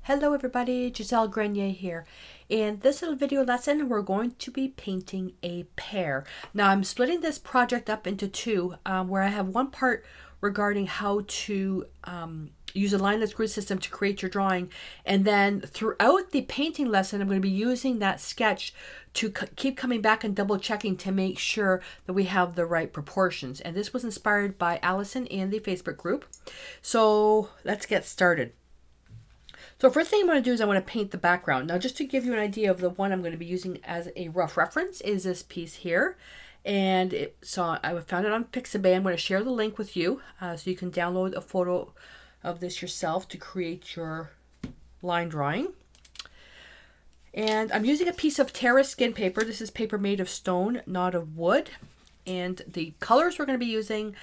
Hello everybody, Gisele Grenier here. In this little video lesson, we're going to be painting a pear. Now I'm splitting this project up into two, where I have one part regarding how to use a lineless grid system to create your drawing. And then throughout the painting lesson, I'm going to be using that sketch to keep coming back and double checking to make sure that we have the right proportions. And this was inspired by Allison in the Facebook group. So let's get started. So first thing I'm going to do is I want to paint the background. Now just to give you an idea of the one I'm going to be using as a rough reference is this piece here. And I found it on Pixabay. I'm going to share the link with you so you can download a photo of this yourself to create your line drawing. And I'm using a piece of Terra skin paper. This is paper made of stone, not of wood. And the colors we're going to be using,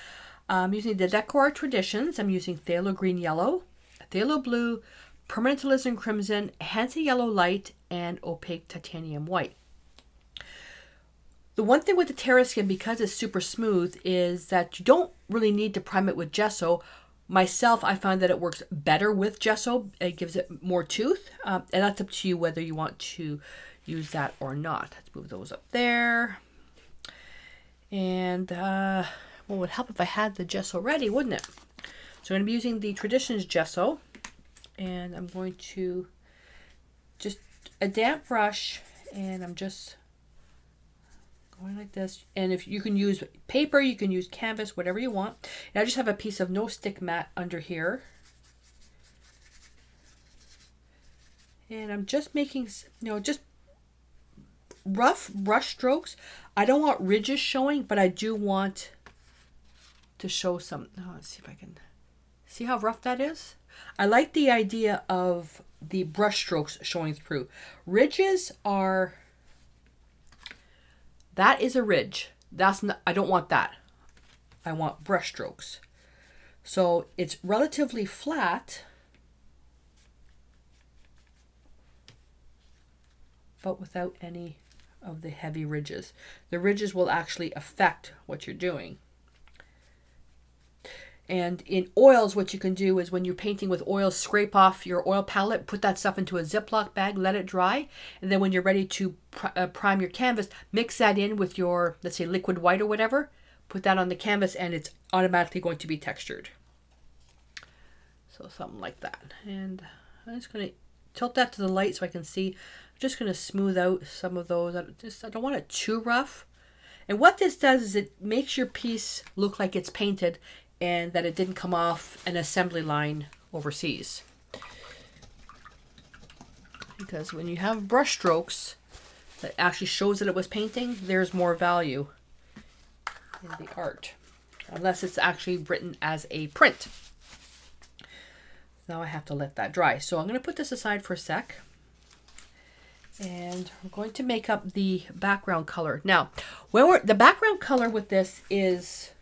I'm using the Decor Traditions. I'm using Phthalo Green Yellow, Phthalo Blue, Permanent Alizarin Crimson, Hansa Yellow Light, and Opaque Titanium White. The one thing with the Terra skin, because it's super smooth, is that you don't really need to prime it with gesso. Myself, I find that it works better with gesso. It gives it more tooth, and that's up to you whether you want to use that or not. Let's move those up there. And well, it would help if I had the gesso ready, wouldn't it? So I'm going to be using the Traditions gesso. And I'm going to just a damp brush, and I'm just going like this. And if you can use paper, you can use canvas, whatever you want. And I just have a piece of no stick mat under here. And I'm just making, just rough brush strokes. I don't want ridges showing, but I do want to show some. Oh, let's see if I can see how rough that is. I like the idea of the brush strokes showing through. Ridges are, that is a ridge. That's not, I don't want that. I want brush strokes. So it's relatively flat, but without any of the heavy ridges. The ridges will actually affect what you're doing. And in oils, what you can do is when you're painting with oils, scrape off your oil palette, put that stuff into a Ziploc bag, let it dry. And then when you're ready to prime your canvas, mix that in with your, let's say, liquid white or whatever. Put that on the canvas and it's automatically going to be textured. So something like that. And I'm just going to tilt that to the light so I can see. I'm just going to smooth out some of those. I don't want it too rough. And what this does is it makes your piece look like it's painted and that it didn't come off an assembly line overseas. Because when you have brush strokes that actually shows that it was painting, there's more value in the art. Unless it's actually written as a print. Now I have to let that dry. So I'm going to put this aside for a sec. And I'm going to make up the background color. Now, the background color with this is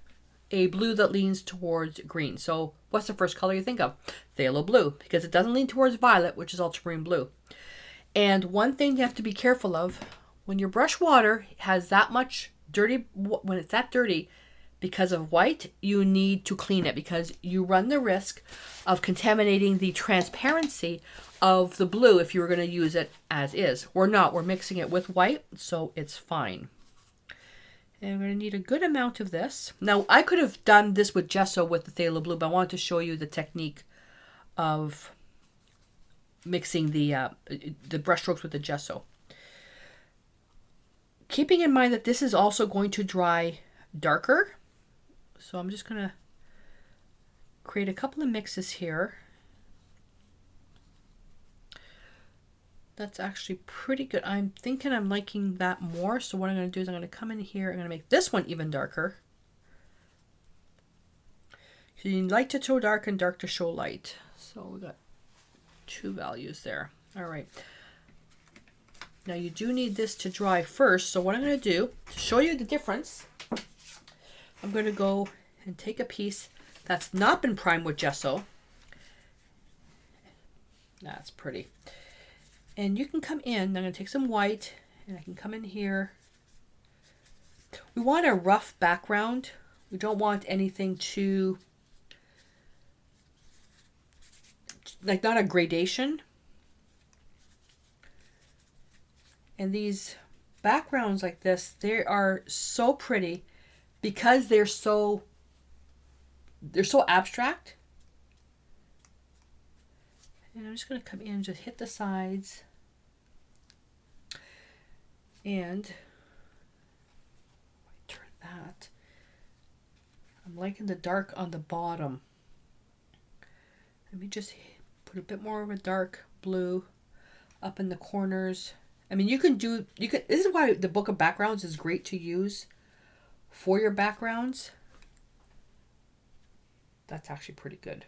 a blue that leans towards green. So what's the first color you think of? Phthalo blue, because it doesn't lean towards violet, which is ultramarine blue. And one thing you have to be careful of, when your brush water has that much dirty, when it's that dirty because of white, you need to clean it because you run the risk of contaminating the transparency of the blue if you were going to use it as is. We're not, we're mixing it with white, so it's fine. And we're going to need a good amount of this. Now, I could have done this with gesso with the phthalo blue, but I wanted to show you the technique of mixing the brush strokes with the gesso. Keeping in mind that this is also going to dry darker. So I'm just going to create a couple of mixes here. That's actually pretty good. I'm thinking I'm liking that more. So what I'm going to do is I'm going to come in here. I'm going to make this one even darker. So you like to show dark and dark to show light. So we got two values there. All right. Now you do need this to dry first. So what I'm going to do to show you the difference, I'm going to go and take a piece that's not been primed with gesso. That's pretty. And you can come in, I'm going to take some white, and I can come in here. We want a rough background. We don't want anything too, like not a gradation. And these backgrounds like this, they are so pretty because they're so abstract. And I'm just going to come in and just hit the sides. And turn that. I'm liking the dark on the bottom. Let me just put a bit more of a dark blue up in the corners. I mean, this is why the book of backgrounds is great to use for your backgrounds. That's actually pretty good.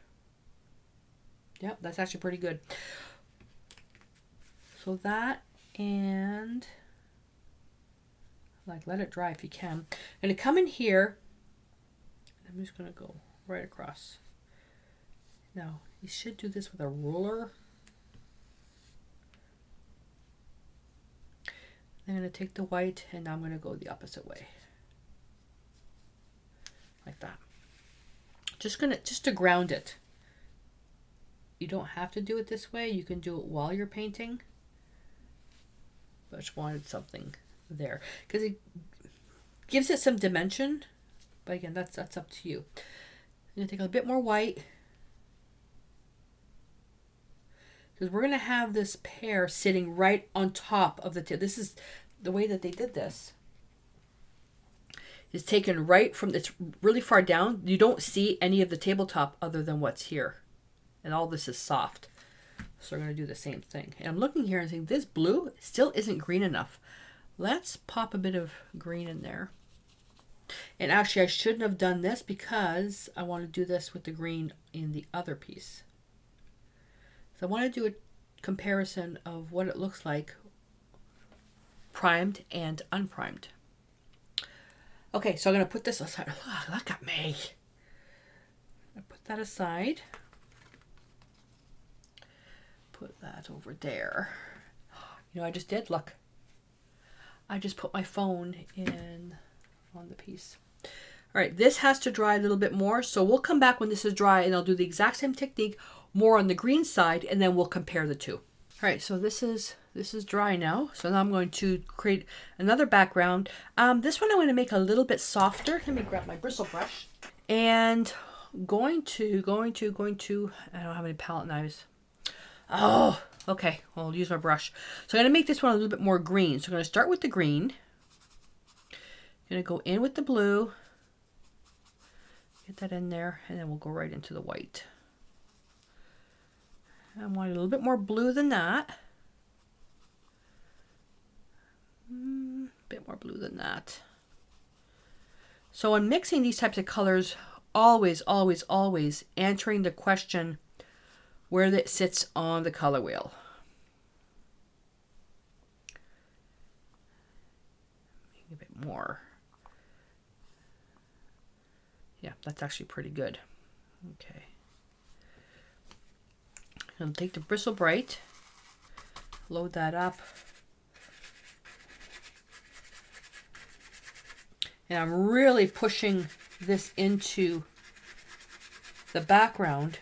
Yep, that's actually pretty good. So that, and like let it dry if you can. I'm going to come in here. I'm just going to go right across. Now, you should do this with a ruler. I'm going to take the white and I'm going to go the opposite way. Like that. Just to ground it. You don't have to do it this way. You can do it while you're painting. But I just wanted something there because it gives it some dimension. But again, that's up to you. I'm going to take a bit more white. Because we're going to have this pear sitting right on top of the table. This is the way that they did this. It's taken right from, it's really far down. You don't see any of the tabletop other than what's here. And all this is soft. So we're going to do the same thing. And I'm looking here and saying this blue still isn't green enough. Let's pop a bit of green in there. And actually I shouldn't have done this because I want to do this with the green in the other piece. So I want to do a comparison of what it looks like primed and unprimed. Okay, so I'm going to put this aside. Look at me. I put that aside. Put that over there. You know, I just did, look. I just put my phone in on the piece. All right, this has to dry a little bit more. So we'll come back when this is dry and I'll do the exact same technique, more on the green side, and then we'll compare the two. All right, so this is dry now. So now I'm going to create another background. This one I'm going to make a little bit softer. Let me grab my bristle brush. And going to, I don't have any palette knives. Oh, okay, I'll use my brush. So I'm going to make this one a little bit more green. So I'm going to start with the green. I'm going to go in with the blue. Get that in there, and then we'll go right into the white. I want a little bit more blue than that. A bit more blue than that. So when mixing these types of colors, always, always, always answering the question where it sits on the color wheel. A bit more. Yeah, that's actually pretty good. Okay. I'll take the Bristle Bright, load that up. And I'm really pushing this into the background.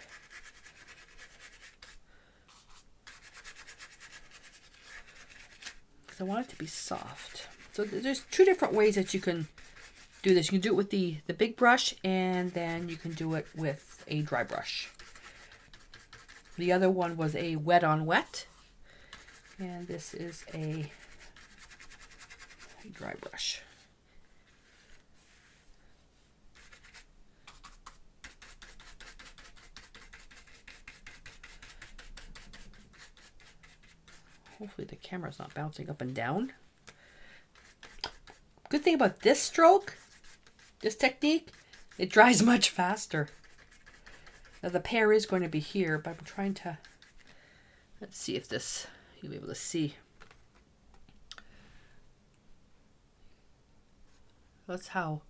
Because I want it to be soft. So there's two different ways that you can do this. You can do it with the big brush, and then you can do it with a dry brush. The other one was a wet on wet, and this is a dry brush. Hopefully the camera's not bouncing up and down. Good thing about this stroke, this technique, it dries much faster. Now the pear is going to be here, but I'm trying to, let's see if this, you'll be able to see. That's how,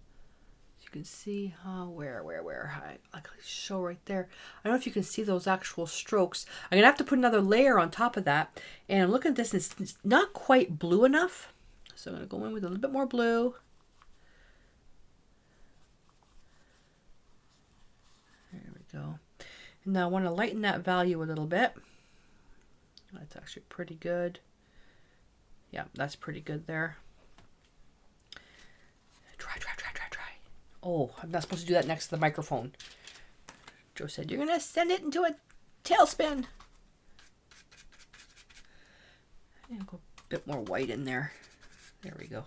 you can see, where, I can show right there. I don't know if you can see those actual strokes. I'm gonna have to put another layer on top of that. And I'm looking at this, and it's not quite blue enough. So I'm gonna go in with a little bit more blue. There we go. And now I want to lighten that value a little bit. That's actually pretty good. Yeah, that's pretty good there. Try. Oh, I'm not supposed to do that next to the microphone. Joe said, you're going to send it into a tailspin. And go a bit more white in there. There we go.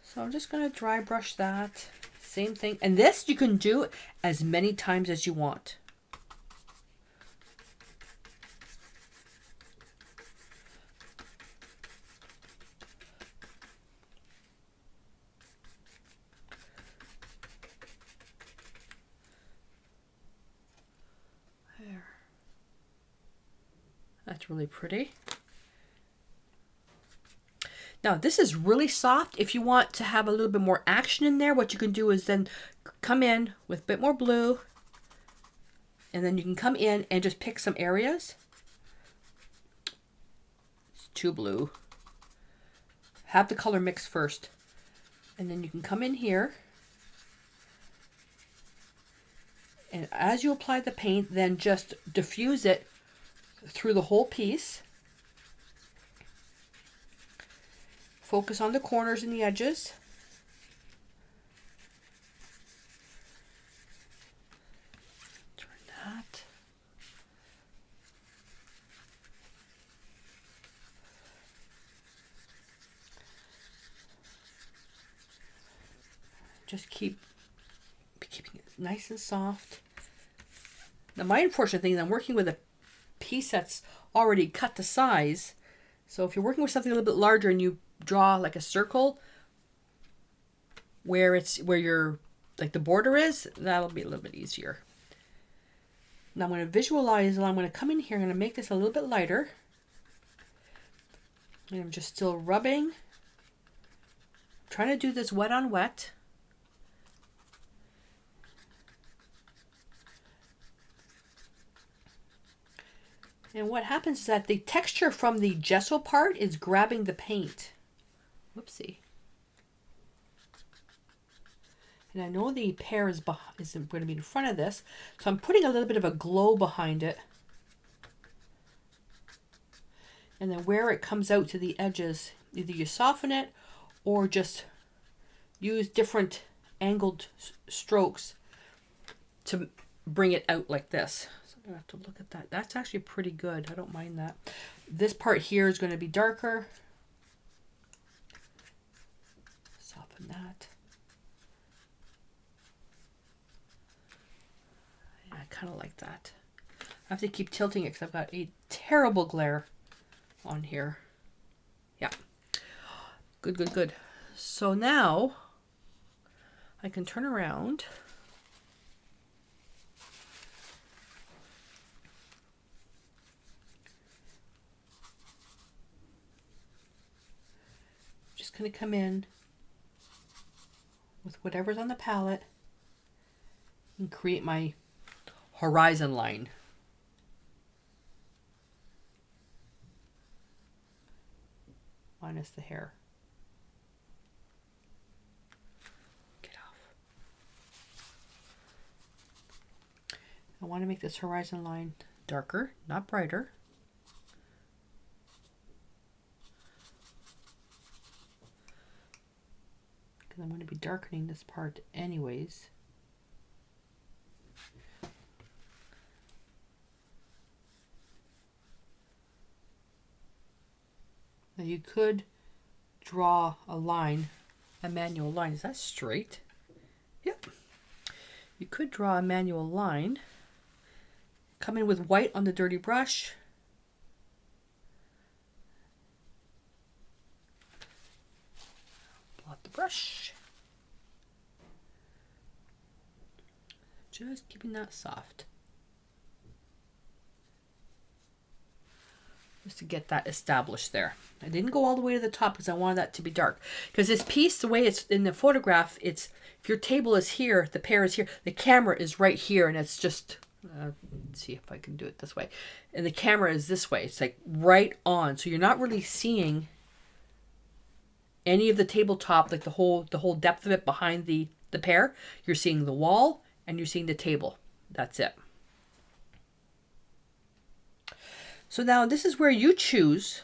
So I'm just going to dry brush that. Same thing. And this you can do as many times as you want. There. That's really pretty. Now this is really soft. If you want to have a little bit more action in there, what you can do is then come in with a bit more blue, and then you can come in and just pick some areas. It's too blue. Have the color mix first, and then you can come in here, and as you apply the paint, then just diffuse it through the whole piece. Focus on the corners and the edges. Turn that. Just keeping it nice and soft. Now my unfortunate thing is I'm working with a piece that's already cut to size. So if you're working with something a little bit larger and you draw like a circle where your like the border is, that'll be a little bit easier. Now I'm going to visualize, and I'm going to come in here, I'm going to make this a little bit lighter. And I'm just still rubbing. I'm trying to do this wet on wet. And what happens is that the texture from the gesso part is grabbing the paint. Whoopsie. And I know the pear is going to be in front of this, so I'm putting a little bit of a glow behind it. And then where it comes out to the edges, either you soften it or just use different angled strokes to bring it out like this. So I'm going to have to look at that. That's actually pretty good. I don't mind that. This part here is going to be darker. Soften that. Yeah, I kind of like that. I have to keep tilting it because I've got a terrible glare on here. Yeah. Good, good, good. So now I can turn around. Just going to come in with whatever's on the palette and create my horizon line. Minus the hair. Get off. I want to make this horizon line darker, not brighter. Because I'm going to be darkening this part anyways. Now you could draw a line, a manual line. Is that straight? Yep. You could draw a manual line. Come in with white on the dirty brush. Blot the brush. Just keeping that soft. Just to get that established there. I didn't go all the way to the top because I wanted that to be dark. Because this piece, the way it's in the photograph, it's, if your table is here, the pear is here, the camera is right here, and it's just, let's see if I can do it this way. And the camera is this way. It's like right on. So you're not really seeing any of the tabletop, like the whole depth of it behind the pear. You're seeing the wall and you're seeing the table. That's it. So now this is where you choose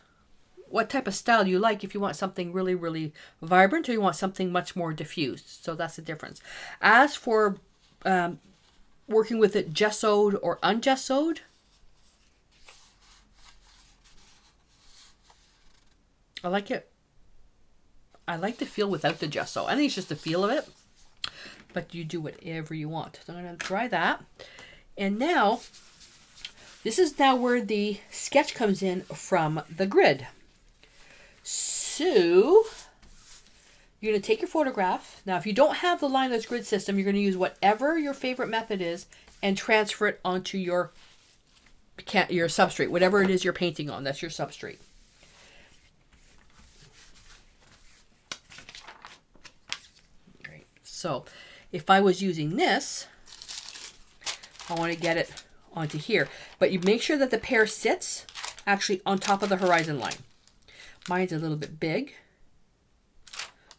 what type of style you like, if you want something really, really vibrant or you want something much more diffused. So that's the difference. As for working with it gessoed or ungessoed, I like it. I like the feel without the gesso. I think it's just the feel of it, but you do whatever you want. So I'm going to try that. And now, this is now where the sketch comes in from the grid. So, you're going to take your photograph. Now, if you don't have the line that's grid system, you're going to use whatever your favorite method is and transfer it onto your substrate. Whatever it is you're painting on, that's your substrate. Great. So, if I was using this, I want to get it onto here. But you make sure that the pear sits actually on top of the horizon line. Mine's a little bit big,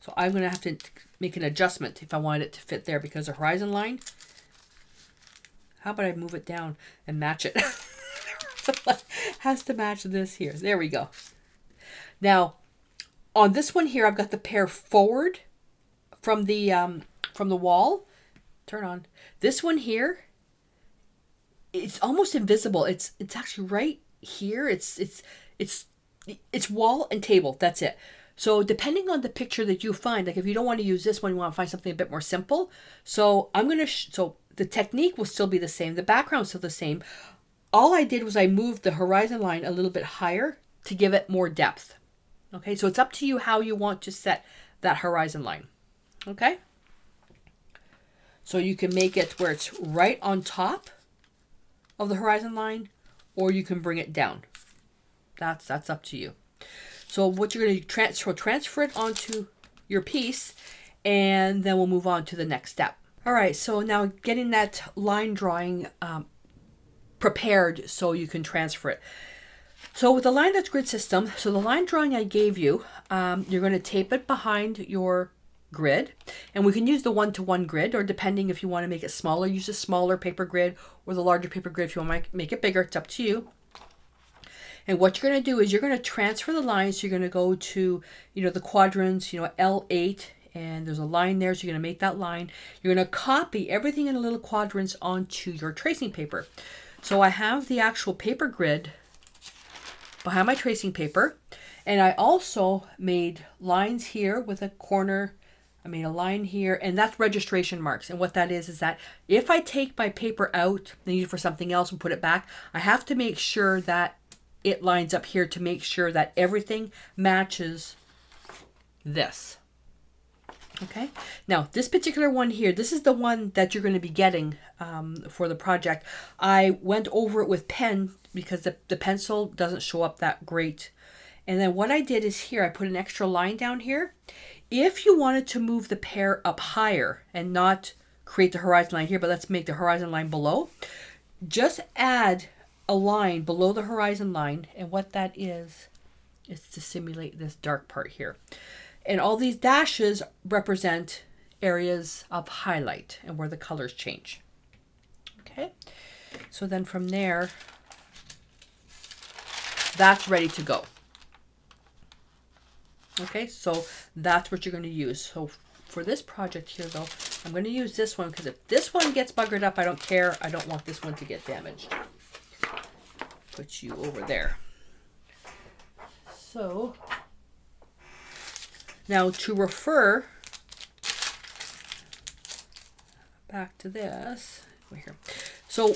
so I'm going to have to make an adjustment if I want it to fit there, because the horizon line, how about I move it down and match it? Has to match this here. There we go. Now, on this one here, I've got the pear forward from the wall. Turn on. This one here, it's almost invisible. It's actually right here. It's wall and table. That's it. So depending on the picture that you find, like if you don't want to use this one, you want to find something a bit more simple. So I'm going to, so the technique will still be the same. The background is still the same. All I did was I moved the horizon line a little bit higher to give it more depth. Okay, so it's up to you how you want to set that horizon line. Okay. So you can make it where it's right on top of the horizon line, or you can bring it down. That's up to you. So what you're going to transfer it onto your piece, and then we'll move on to the next step. All right, so now getting that line drawing prepared so you can transfer it. So with the line that's grid system, so the line drawing I gave you, you're going to tape it behind your grid, and we can use the one-to-one grid, or depending if you want to make it smaller, use a smaller paper grid, or the larger paper grid if you want to make it bigger. It's up to you. And what you're going to do is you're going to transfer the lines. So you're going to go to, the quadrants, L8, and there's a line there. So you're going to make that line. You're going to copy everything in the little quadrants onto your tracing paper. So I have the actual paper grid behind my tracing paper. And I also made lines here with a corner. I made a line here, and that's registration marks. And what that is that if I take my paper out and use it for something else and put it back, I have to make sure that it lines up here to make sure that everything matches this. Okay. Now, this particular one here, this is the one that you're going to be getting for the project. I went over it with pen because the pencil doesn't show up that great. And then what I did is here, I put an extra line down here. If you wanted to move the pear up higher and not create the horizon line here, but let's make the horizon line below, just add a line below the horizon line, and what that is to simulate this dark part here. And all these dashes represent areas of highlight and where the colors change. Okay, so then from there, that's ready to go. Okay, so that's what you're going to use. So for this project here though, I'm going to use this one because if this one gets buggered up, I don't care. I don't want this one to get damaged. Put you over there. So now to refer back to this, over here. So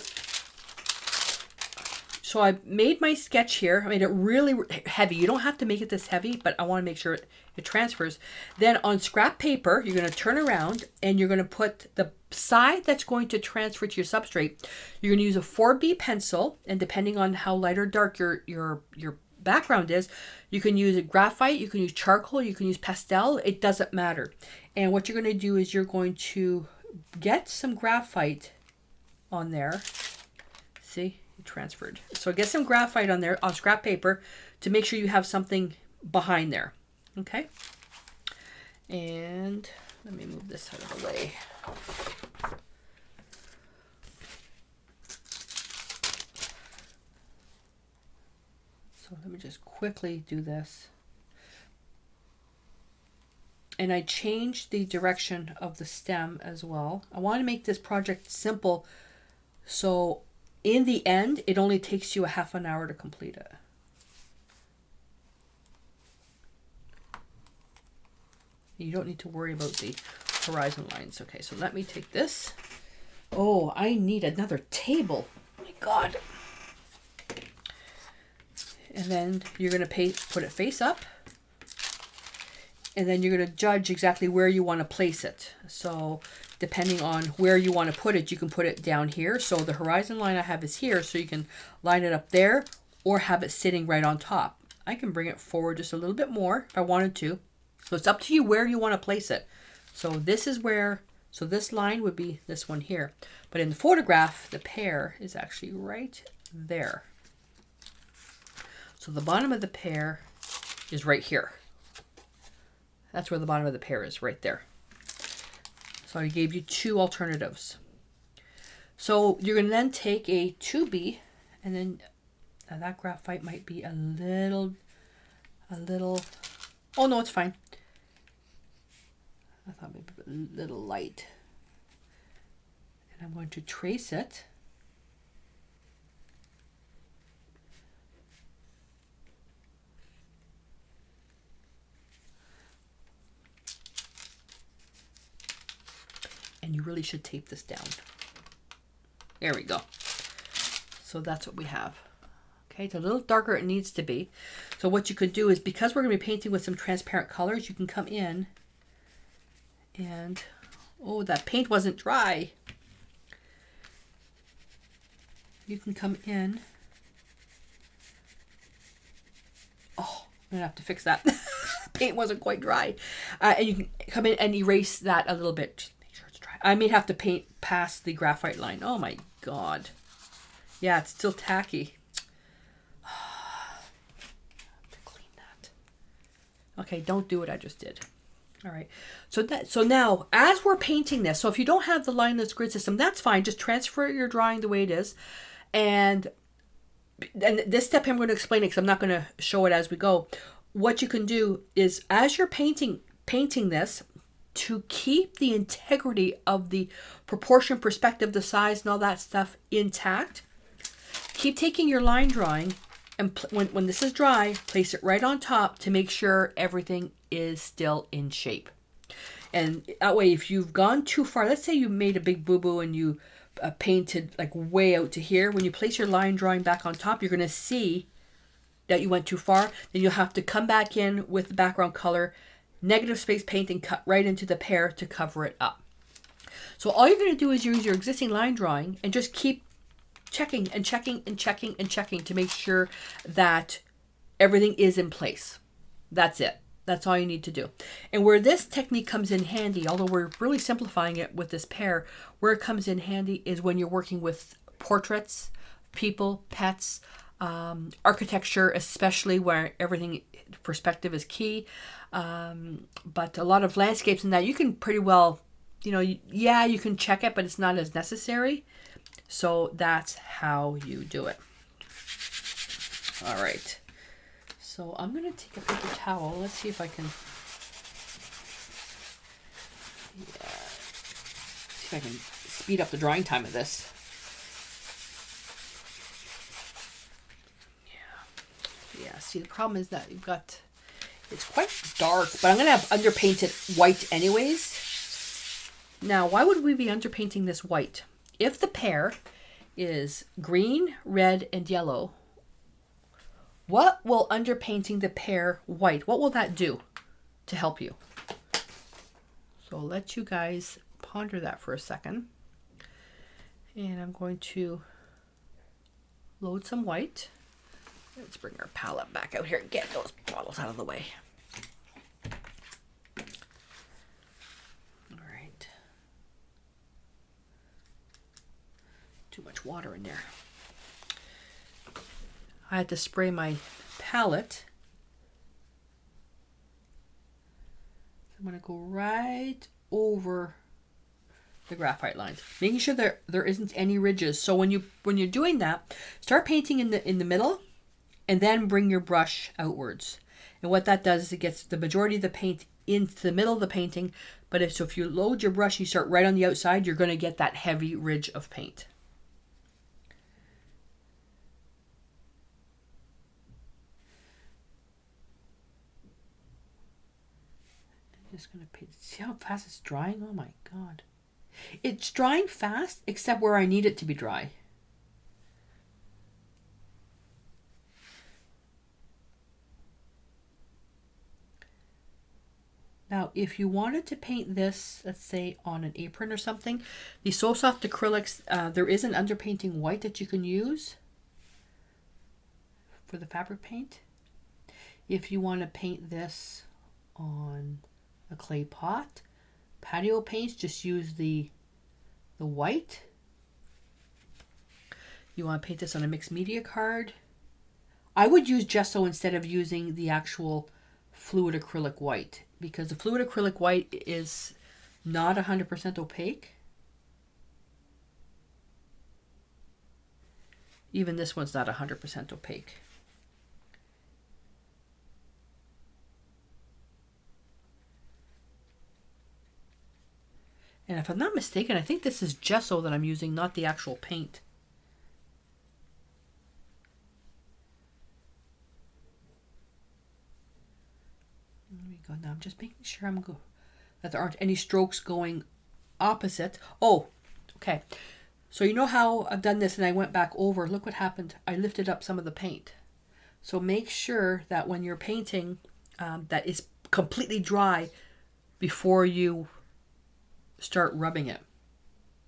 I made my sketch here. I made it really heavy. You don't have to make it this heavy, but I want to make sure it transfers. Then on scrap paper, you're going to turn around and you're going to put the side that's going to transfer to your substrate. You're going to use a 4B pencil, and depending on how light or dark your background is, you can use a graphite, you can use charcoal, you can use pastel. It doesn't matter. And what you're going to do is you're going to get some graphite on there. See? Transferred. So get some graphite on there on scrap paper to make sure you have something behind there. Okay. And let me move this out of the way. me just quickly do this. And I changed the direction of the stem as well. I want to make this project simple, so in the end, it only takes you a half an hour to complete it. You don't need to worry about the horizon lines. Okay, so let me take this. Oh, I need another table. Oh my God. And then you're going to put it face up. And then you're going to judge exactly where you want to place it. So depending on where you want to put it, you can put it down here. So the horizon line I have is here, so you can line it up there or have it sitting right on top. I can bring it forward just a little bit more if I wanted to. So it's up to you where you want to place it. So this is where, so this line would be this one here. But in the photograph, the pear is actually right there. So the bottom of the pear is right here. That's where the bottom of the pear is, right there. So I gave you two alternatives. So you're going to then take a 2B, and then that graphite might be a little, oh no, it's fine. I thought maybe a little light. And I'm going to trace it. And you really should tape this down. There we go. So that's what we have. Okay, it's a little darker it needs to be. So what you could do is, because we're going to be painting with some transparent colors, you can come in and, oh, that paint wasn't dry. You can come in. Oh, I'm going to have to fix that. Paint wasn't quite dry. And you can come in and erase that a little bit. I may have to paint past the graphite line. Oh my God. Yeah, it's still tacky. I have to clean that. Okay, don't do what I just did. All right. So now, as we're painting this, so if you don't have the lineless grid system, that's fine. Just transfer your drawing the way it is. And this step I'm going to explain it because I'm not going to show it as we go. What you can do is, as you're painting this, to keep the integrity of the proportion, perspective, the size, and all that stuff intact, keep taking your line drawing, and when this is dry, place it right on top to make sure everything is still in shape. And that way, if you've gone too far, let's say you made a big boo-boo and you painted like way out to here, when you place your line drawing back on top, you're going to see that you went too far. Then you'll have to come back in with the background color, negative space paint, and cut right into the pear to cover it up. So all you're going to do is use your existing line drawing and just keep checking and checking and checking and checking to make sure that everything is in place. That's it. That's all you need to do. And where this technique comes in handy, although we're really simplifying it with this pear, where it comes in handy is when you're working with portraits, people, pets, architecture, especially where everything perspective is key. But a lot of landscapes and that, you can pretty well, yeah, you can check it, but it's not as necessary. So that's how you do it. All right. So I'm going to take a paper towel. Let's see if I can, see if I can speed up the drying time of this. Yeah, see, the problem is that you've got, it's quite dark, but I'm going to have underpainted white anyways. Now, why would we be underpainting this white? If the pear is green, red, and yellow, what will underpainting the pear white, what will that do to help you? So I'll let you guys ponder that for a second. And I'm going to load some white. Let's bring our palette back out here and get those bottles out of the way. All right. Too much water in there. I had to spray my palette. I'm going to go right over the graphite lines, making sure there isn't any ridges. So when you're doing that, start painting in the middle. and then bring your brush outwards. And what that does is it gets the majority of the paint into the middle of the painting. But if you load your brush and you start right on the outside, you're going to get that heavy ridge of paint. I'm just going to paint. See how fast it's drying? Oh my God. It's drying fast, except where I need it to be dry. Now, if you wanted to paint this, let's say on an apron or something, the So Soft acrylics, there is an underpainting white that you can use for the fabric paint. If you want to paint this on a clay pot, patio paints, just use the white. You want to paint this on a mixed media card. I would use gesso instead of using the actual fluid acrylic white, because the fluid acrylic white is not 100% opaque. Even this one's not 100% opaque. And if I'm not mistaken, I think this is gesso that I'm using, not the actual paint. There we go. Now I'm just making sure that there aren't any strokes going opposite. Oh, okay. So you know how I've done this and I went back over. Look what happened. I lifted up some of the paint. So make sure that when you're painting, that it's completely dry before you start rubbing it.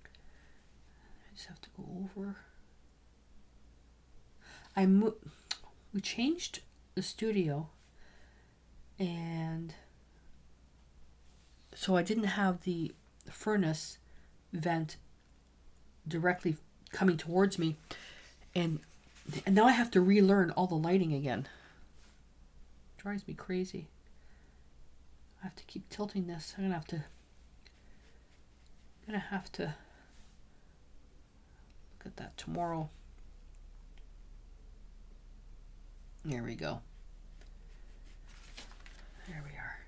I just have to go over. We changed the studio, and so I didn't have the furnace vent directly coming towards me, and now I have to relearn all the lighting again. It drives me crazy. I have to keep tilting this. I'm gonna have to look at that tomorrow. There we go. There we are.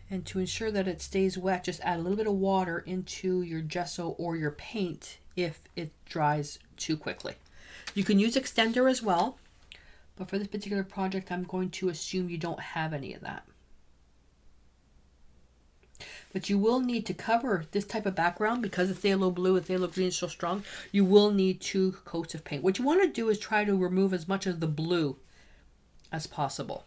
And to ensure that it stays wet, just add a little bit of water into your gesso or your paint if it dries too quickly. You can use extender as well, but for this particular project, I'm going to assume you don't have any of that. But you will need to cover this type of background because the phthalo blue and phthalo green is so strong. You will need 2 coats of paint. What you want to do is try to remove as much of the blue as possible.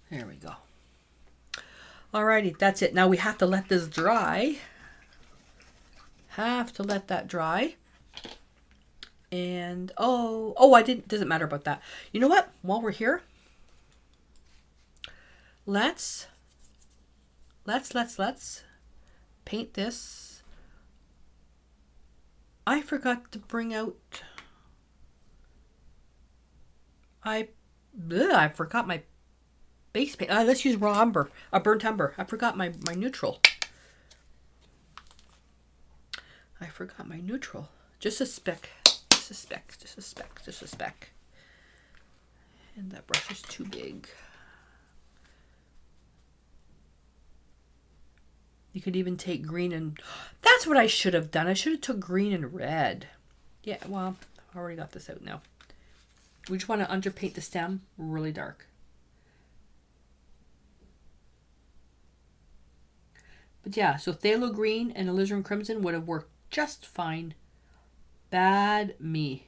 There we go. Alrighty, that's it. Now we have to let this dry. Have to let that dry. And I didn't, doesn't matter about that. You know what? While we're here, let's paint this. I forgot to bring out, I forgot my base paint. Let's use raw umber, burnt umber. I forgot my neutral. I forgot my neutral. Just a speck. Just a speck. Just a speck. Just a speck. And that brush is too big. You could even take green and... That's what I should have done. I should have took green and red. Yeah, well, I already got this out now. We just want to underpaint the stem really dark. But yeah, so phthalo green and alizarin crimson would have worked just fine. Bad me.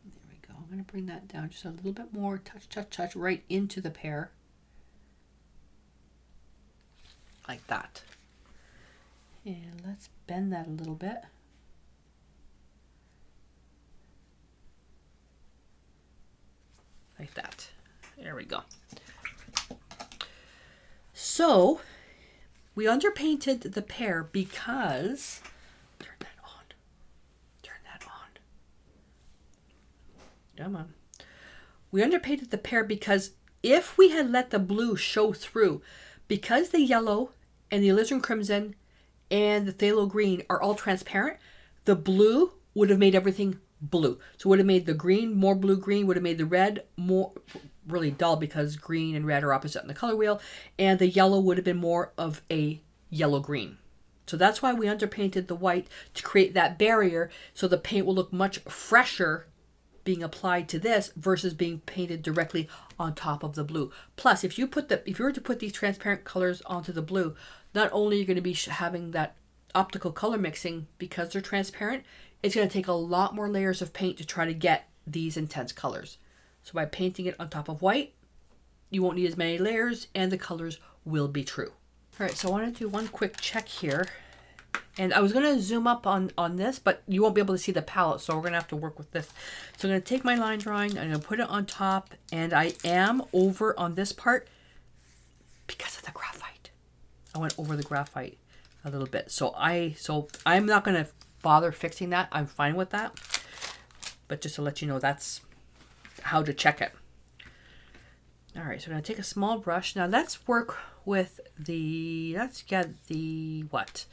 There we go. I'm going to bring that down just a little bit more. Touch, touch, touch right into the pear. Like that. And let's bend that a little bit. Like that. There we go. So, we underpainted the pear because... Turn that on. Turn that on. Come on. We underpainted the pear because if we had let the blue show through, because the yellow and the alizarin crimson and the phthalo green are all transparent, the blue would have made everything blue. So it would have made the green more blue-green, would have made the red more really dull because green and red are opposite in the color wheel, and the yellow would have been more of a yellow-green. So that's why we underpainted the white, to create that barrier so the paint will look much fresher being applied to this versus being painted directly on top of the blue. Plus, if you were to put these transparent colors onto the blue, not only are you going to be having that optical color mixing because they're transparent, it's going to take a lot more layers of paint to try to get these intense colors. So by painting it on top of white, you won't need as many layers and the colors will be true. All right, so I want to do one quick check here. And I was going to zoom up on this, but you won't be able to see the palette, so we're going to have to work with this. So I'm going to take my line drawing, I'm going to put it on top, and I am over on this part because of the graphite. I went over the graphite a little bit. So I'm not going to bother fixing that. I'm fine with that. But just to let you know, that's how to check it. All right, so I'm going to take a small brush. Now let's work with let's get the what?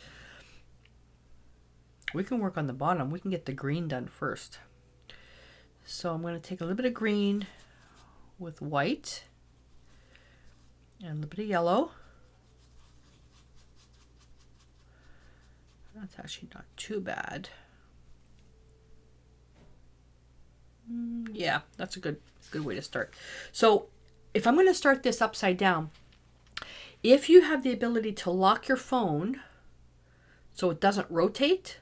We can work on the bottom. We can get the green done first. So I'm going to take a little bit of green with white and a little bit of yellow. That's actually not too bad. Yeah, that's a good way to start. So if I'm going to start this upside down, if you have the ability to lock your phone so it doesn't rotate,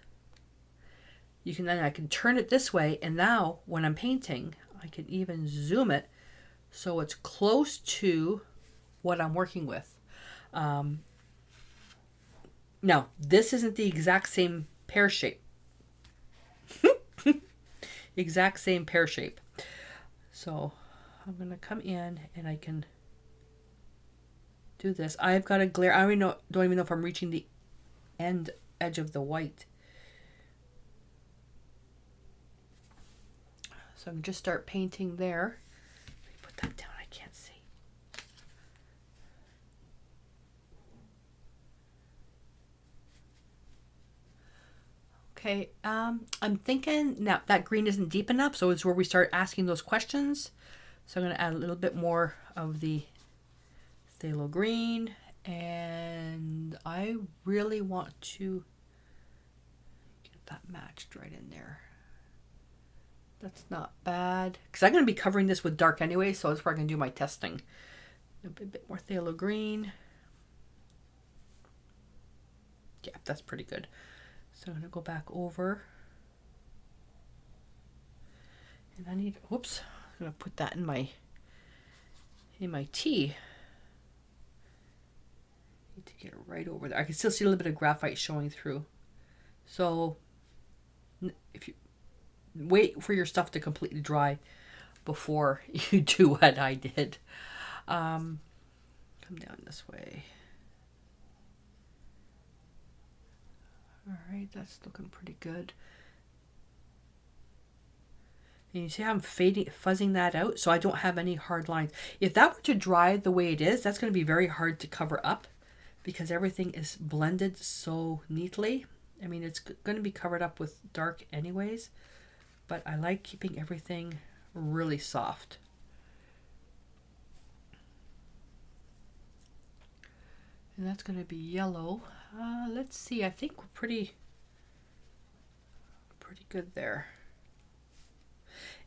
I can turn it this way, and now when I'm painting, I can even zoom it so it's close to what I'm working with. Now, this isn't the exact same pear shape. Exact same pear shape. So I'm going to come in and I can do this. I've got a glare. I don't even know if I'm reaching the edge of the white. So I'm just start painting there. Let me put that down. I can't see. Okay, I'm thinking now that green isn't deep enough, so it's where we start asking those questions. So I'm going to add a little bit more of the phthalo green, and I really want to get that matched right in there. That's not bad, because I'm going to be covering this with dark anyway, so that's where I can do my testing. A bit more phthalo green. Yeah, that's pretty good. So I'm going to go back over. And I need, whoops, I'm going to put that in my tea. Need to get it right over there. I can still see a little bit of graphite showing through. So if you wait for your stuff to completely dry before you do what I did. Come down this way. All right, that's looking pretty good. And you see how I'm fuzzing that out so I don't have any hard lines. If that were to dry the way it is, that's going to be very hard to cover up because everything is blended so neatly. I mean, it's going to be covered up with dark anyways, but I like keeping everything really soft. And that's going to be yellow. Let's see, I think we're pretty good there.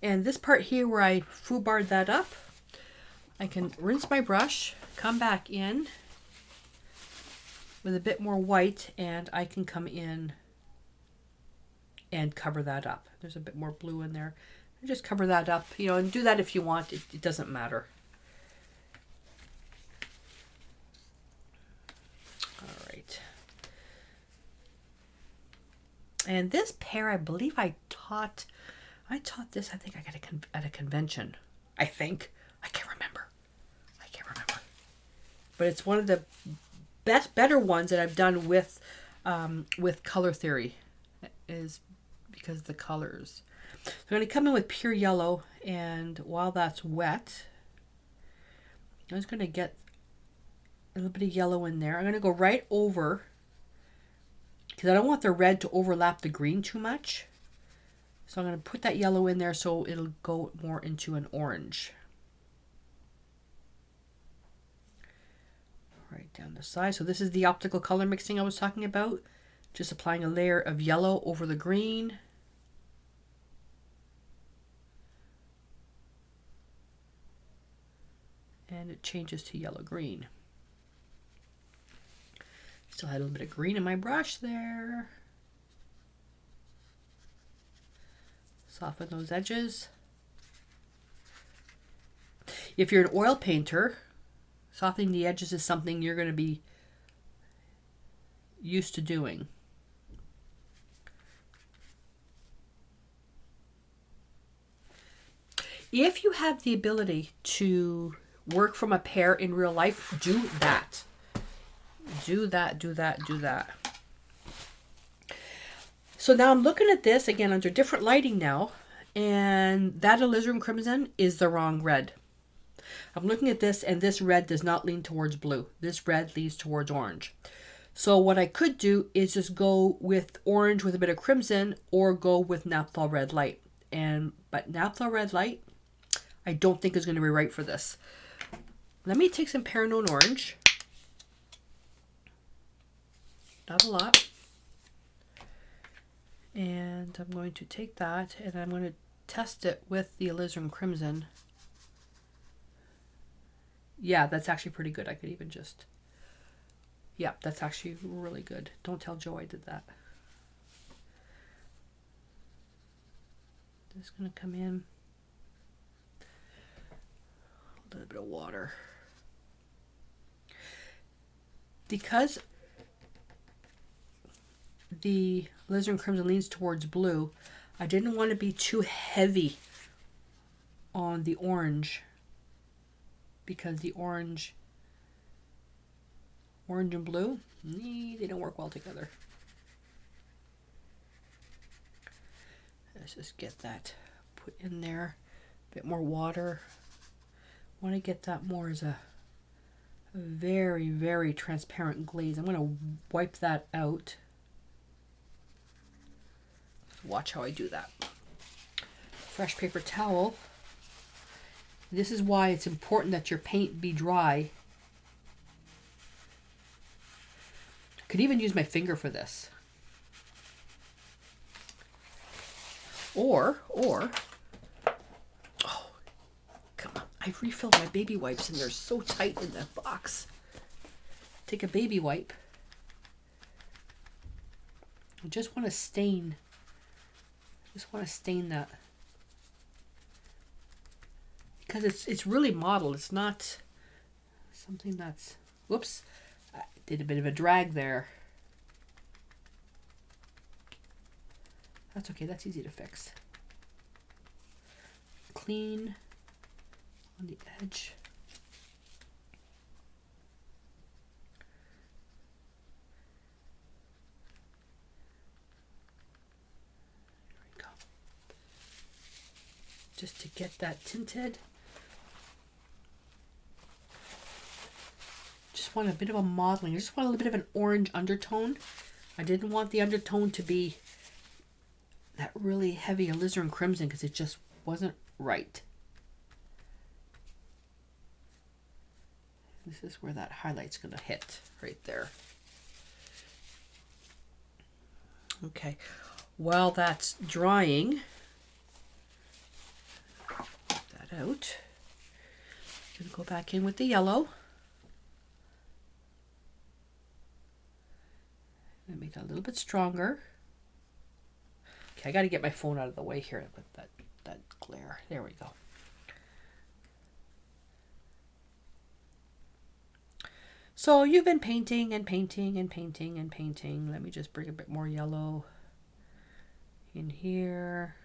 And this part here where I foobarred that up, I can rinse my brush, come back in with a bit more white, and I can come in and cover that up. There's a bit more blue in there. And just cover that up, you know, and do that if you want. It doesn't matter. All right. And this pear, I believe I taught this, I think I got it at a convention. I think. I can't remember. But it's one of the better ones that I've done with color theory, is because of the colors. So I'm going to come in with pure yellow, and while that's wet, I'm just going to get a little bit of yellow in there. I'm going to go right over, because I don't want the red to overlap the green too much. So I'm going to put that yellow in there so it'll go more into an orange. Right down the side. So this is the optical color mixing I was talking about. Just applying a layer of yellow over the green. And it changes to yellow-green. Still had a little bit of green in my brush there. Soften those edges. If you're an oil painter, softening the edges is something you're going to be used to doing. If you have the ability to work from a pear in real life, do that. Do that, do that, do that. So now I'm looking at this again under different lighting now, and that alizarin crimson is the wrong red. I'm looking at this, and this red does not lean towards blue. This red leans towards orange. So what I could do is just go with orange with a bit of crimson, or go with naphtha red light. But naphtha red light, I don't think is going to be right for this. Let me take some Pear Known Orange. Not a lot. And I'm going to take that and I'm going to test it with the alizarin crimson. Yeah, that's actually pretty good. I could even just... Yeah, that's actually really good. Don't tell Joe I did that. Just going to come in. A little bit of water. Because the alizarin crimson leans towards blue, I didn't want to be too heavy on the orange, because the orange and blue, they don't work well together. Let's just get that put in there. A bit more water. I want to get that more as a very, very transparent glaze. I'm going to wipe that out. Watch how I do that. Fresh paper towel. This is why it's important that your paint be dry. I could even use my finger for this. Or, oh, come on. I refilled my baby wipes and they're so tight in the box. Take a baby wipe. I just want to stain. That. Because it's really modeled. It's not something that's... Whoops. I did a bit of a drag there. That's okay. That's easy to fix. Clean on the edge. There we go. Just to get that tinted. Just want a bit of a modeling. I just want a little bit of an orange undertone. I didn't want the undertone to be that really heavy alizarin crimson because it just wasn't right. This is where that highlight's going to hit, right there. Okay, while that's drying, get that out. I'm going to go back in with the yellow. And make that a little bit stronger. Okay, I got to get my phone out of the way here with that glare. There we go. So you've been painting and painting and painting and painting. Let me just bring a bit more yellow in here.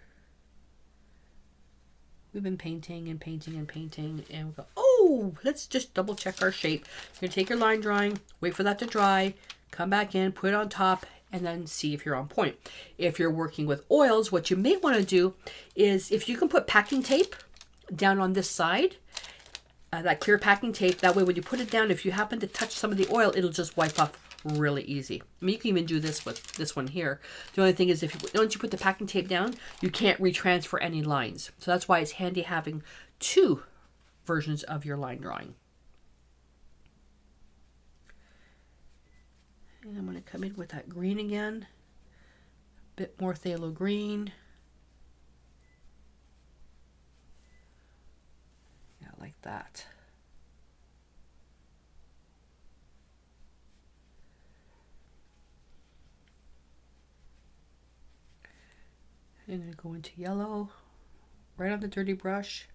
We've been painting and painting and painting, and we go, oh, let's just double check our shape. You're going to take your line drawing, wait for that to dry, come back in, put it on top, and then see if you're on point. If you're working with oils, what you may want to do is, if you can put packing tape down on this side, that clear packing tape, that way when you put it down, if you happen to touch some of the oil, it'll just wipe off really easy. I mean, you can even do this with this one here. The only thing is, once you put the packing tape down, you can't retransfer any lines. So that's why it's handy having two versions of your line drawing. And I'm going to come in with that green again. A bit more phthalo green. Yeah, like that. I'm going to go into yellow, right on the dirty brush,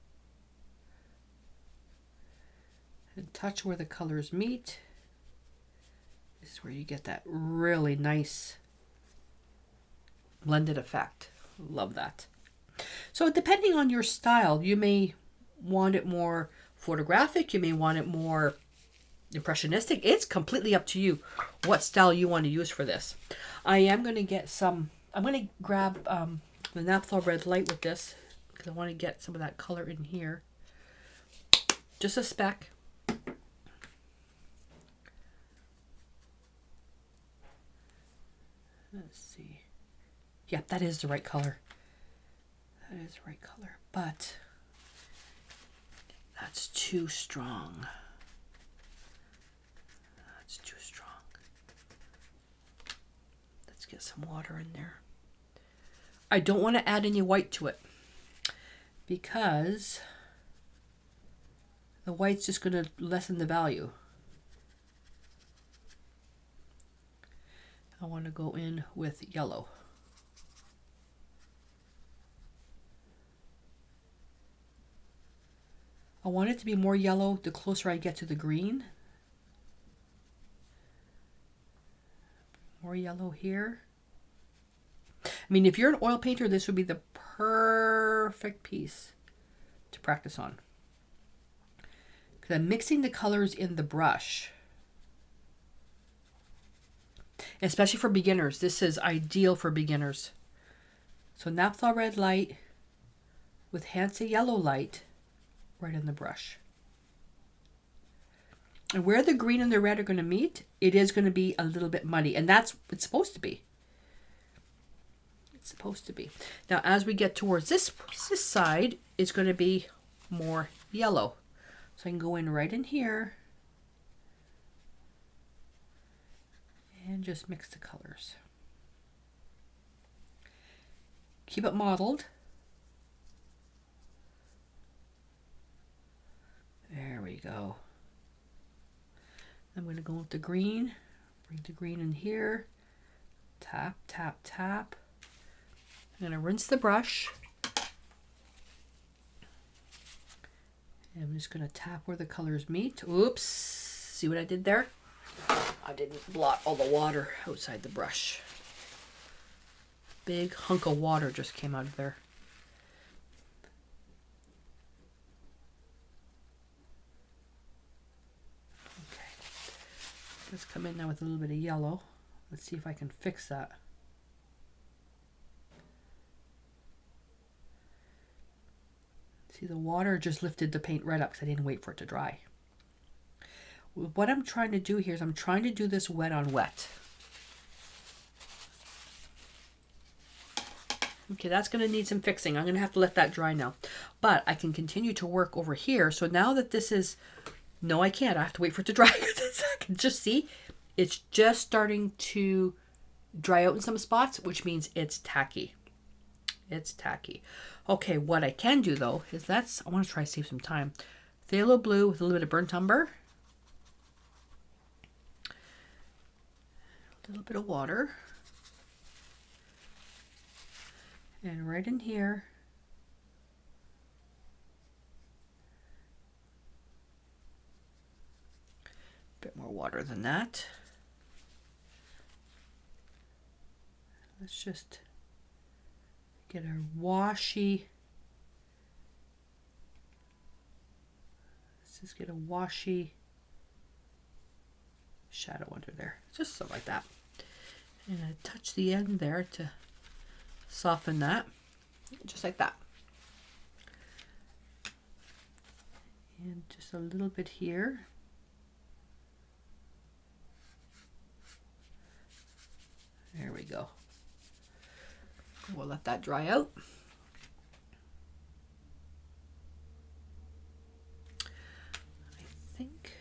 and touch where the colors meet. This is where you get that really nice blended effect. Love that. So depending on your style, you may want it more photographic, you may want it more impressionistic. It's completely up to you what style you want to use for this. I am going to get some, I'm going to grab the naphtha red light with this because I want to get some of that color in here. Just a speck. Let's see. Yep, that is the right color. That is the right color, but that's too strong. That's too strong. Let's get some water in there. I don't want to add any white to it because the white's just going to lessen the value. I want to go in with yellow. I want it to be more yellow the closer I get to the green. More yellow here. I mean, if you're an oil painter, this would be the perfect piece to practice on. Because I'm mixing the colors in the brush. Especially for beginners. This is ideal for beginners. So naphtha red light with Hansa yellow light right in the brush. And where the green and the red are going to meet, it is going to be a little bit muddy. And that's what it's supposed to be. It's supposed to be. Now, as we get towards this side, it's going to be more yellow. So I can go in right in here and just mix the colors. Keep it modeled. There we go. I'm going to go with the green. Bring the green in here. Tap, tap, tap. I'm going to rinse the brush. And I'm just going to tap where the colors meet. Oops. See what I did there? I didn't blot all the water outside the brush. Big hunk of water just came out of there. Let's come in now with a little bit of yellow. Let's see if I can fix that. See, the water just lifted the paint right up because I didn't wait for it to dry. What I'm trying to do here is I'm trying to do this wet on wet. Okay, that's going to need some fixing. I'm going to have to let that dry now. But I can continue to work over here. So now that this is... No, I can't. I have to wait for it to dry. I can just see it's just starting to dry out in some spots, which means it's tacky. It's tacky. Okay, what I can do though is I want to try to save some time. Phthalo blue with a little bit of burnt umber. A little bit of water. And right in here, bit more water than that. Let's just get a washy. Let's just get a washy shadow under there. Just something like that. And I touch the end there to soften that, just like that. And just a little bit here. There we go. We'll let that dry out. I think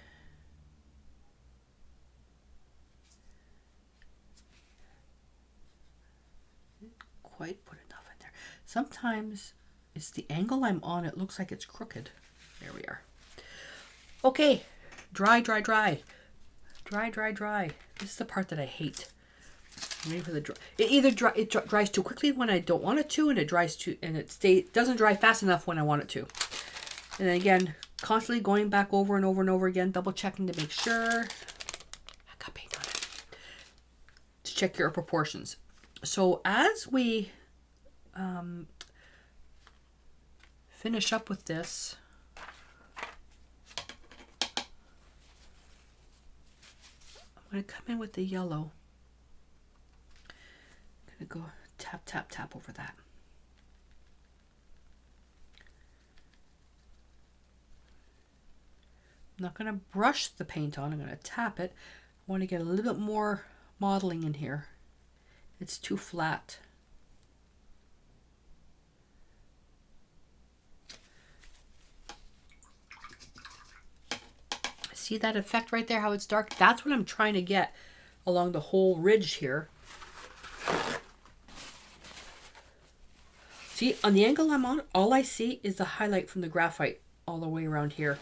quite put enough in there. Sometimes it's the angle I'm on, it looks like it's crooked. There we are. Okay, dry, dry, dry. Dry, dry, dry. This is the part that I hate. Waiting for the dry. It dries too quickly when I don't want it to, and it dries too, and it doesn't dry fast enough when I want it to. And then again, constantly going back over and over and over again, double checking to make sure. I got paint on it. To check your proportions. So as we finish up with this, I'm going to come in with the yellow. I'm going to go tap, tap, tap over that. I'm not going to brush the paint on, I'm going to tap it. I want to get a little bit more modeling in here. It's too flat. See that effect right there, how it's dark? That's what I'm trying to get along the whole ridge here. See, on the angle I'm on, all I see is the highlight from the graphite all the way around here.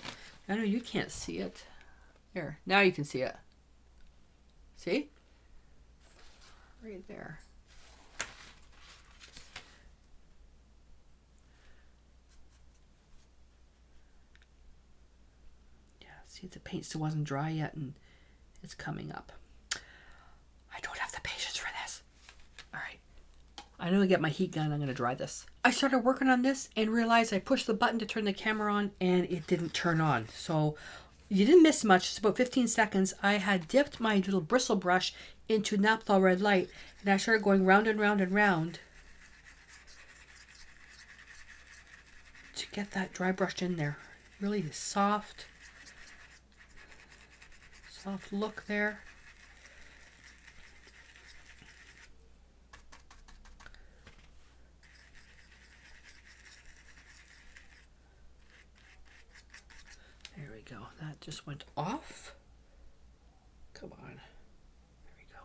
I know you can't see it. There, now you can see it. See? Right there. Yeah, see, the paint still wasn't dry yet and it's coming up. I don't have the patience for this. All right. I'm going to get my heat gun. I'm going to dry this. I started working on this and realized I pushed the button to turn the camera on and it didn't turn on. So you didn't miss much. It's about 15 seconds. I had dipped my little bristle brush into naphtha red light and I started going round and round and round to get that dry brushed in there. Really soft look there. There we go. That just went off. Come on. There we go.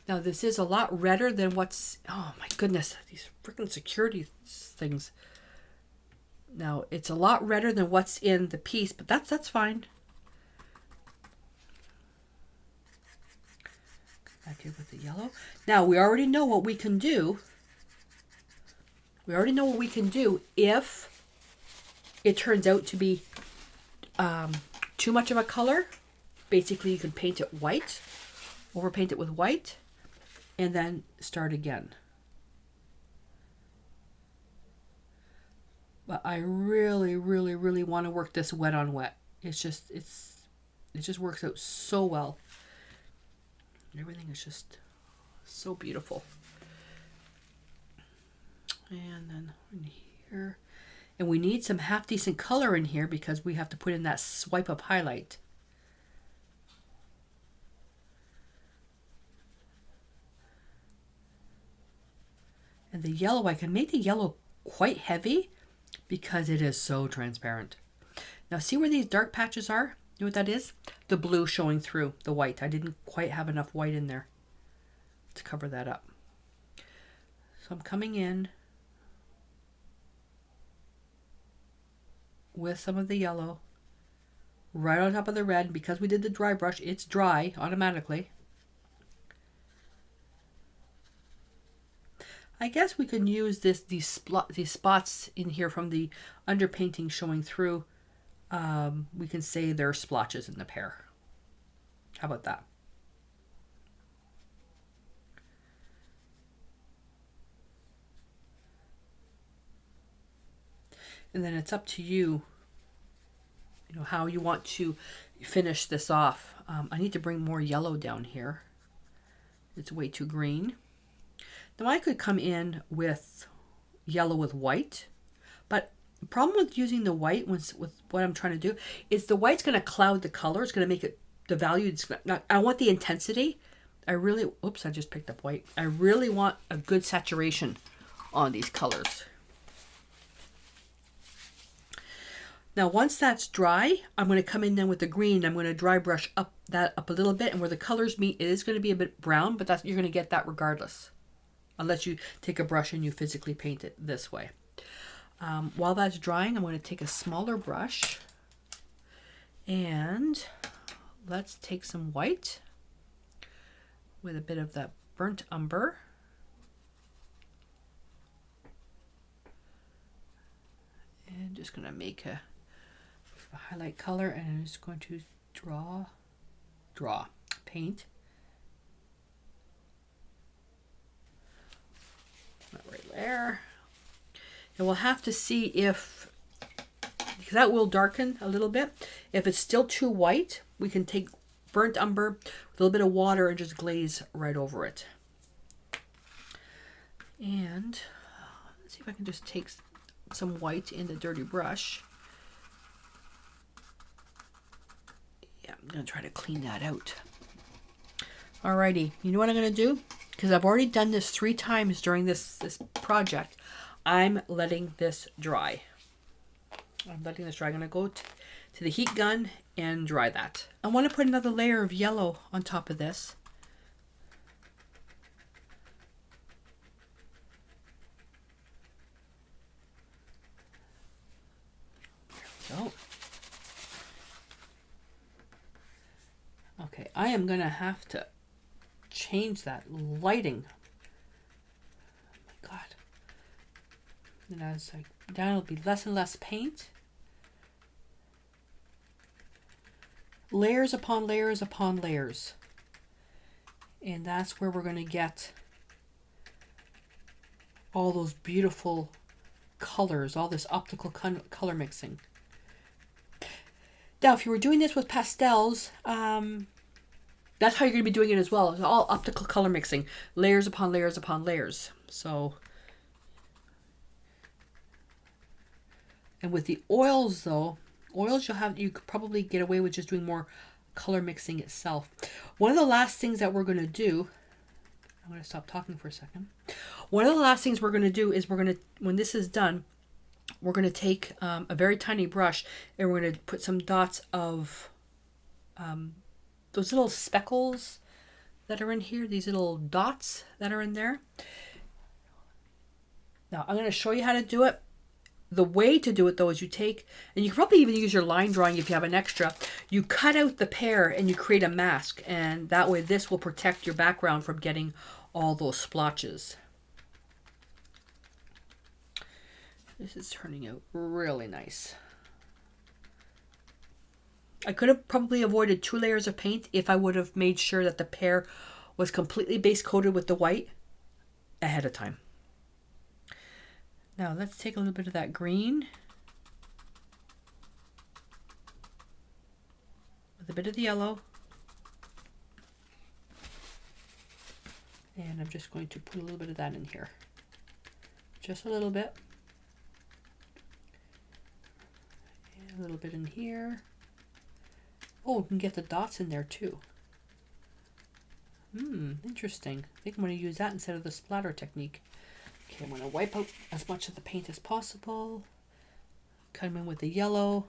Now this is a lot redder than what's... Oh my goodness. These freaking security things. Now it's a lot redder than what's in the piece, but that's fine. Back here with the yellow. Now we already know what we can do. We already know what we can do if it turns out to be too much of a color. Basically, you can paint it white, overpaint it with white, and then start again. But I really, really, really want to work this wet on wet. It just works out so well. Everything is just so beautiful. And then in here, and we need some half decent color in here because we have to put in that swipe of highlight. And the yellow, I can make the yellow quite heavy because it is so transparent. Now see where these dark patches are? You know what that is? The blue showing through the white. I didn't quite have enough white in there to cover that up. So I'm coming in with some of the yellow right on top of the red. Because we did the dry brush, it's dry automatically. I guess we can use these spots in here from the underpainting showing through. We can say they're splotches in the pear. How about that? And then it's up to you, you know, how you want to, finish this off. I need to bring more yellow down here. It's way too green. Now I could come in with yellow with white, but the problem with using the white with what I'm trying to do is the white's going to cloud the color. It's going to make it the value. It's not. I want the intensity. I really. Oops! I just picked up white. I really want a good saturation on these colors. Now, once that's dry, I'm going to come in then with the green. I'm going to dry brush that up a little bit, and where the colors meet, it is going to be a bit brown, but you're going to get that regardless, unless you take a brush and you physically paint it this way. While that's drying, I'm going to take a smaller brush, and let's take some white with a bit of that burnt umber. And just going to make a highlight color, and I'm just going to paint. Not right there. And we'll have to see if, because that will darken a little bit. If it's still too white, we can take burnt umber with a little bit of water and just glaze right over it. And let's see if I can just take some white in the dirty brush. Yeah, I'm going to try to clean that out. Alrighty, you know what I'm going to do? Because I've already done this 3 times during this project, I'm letting this dry. I'm letting this dry. I'm going to go to the heat gun and dry that. I want to put another layer of yellow on top of this. There we go. Okay, I am going to have to change that lighting. Oh my God. And as I down, it'll be less and less paint. Layers upon layers upon layers. And that's where we're going to get all those beautiful colors, all this optical color mixing. Now, if you were doing this with pastels, that's how you're going to be doing it as well. It's all optical color mixing, layers upon layers upon layers. So, and with the oils though, you could probably get away with just doing more color mixing itself. One of the last things that we're going to do, I'm going to stop talking for a second. One of the last things we're going to do is when this is done, we're going to take a very tiny brush and we're going to put some dots of those little speckles that are in here, these little dots that are in there. Now I'm going to show you how to do it. The way to do it though is you take, and you can probably even use your line drawing if you have an extra, you cut out the pear and you create a mask, and that way this will protect your background from getting all those splotches. This is turning out really nice. I could have probably avoided 2 layers of paint if I would have made sure that the pear was completely base coated with the white ahead of time. Now let's take a little bit of that green with a bit of the yellow, and I'm just going to put a little bit of that in here, just a little bit, and a little bit in here. Oh, we can get the dots in there too. Interesting. I think I'm going to use that instead of the splatter technique. Okay, I'm going to wipe out as much of the paint as possible. Come in with the yellow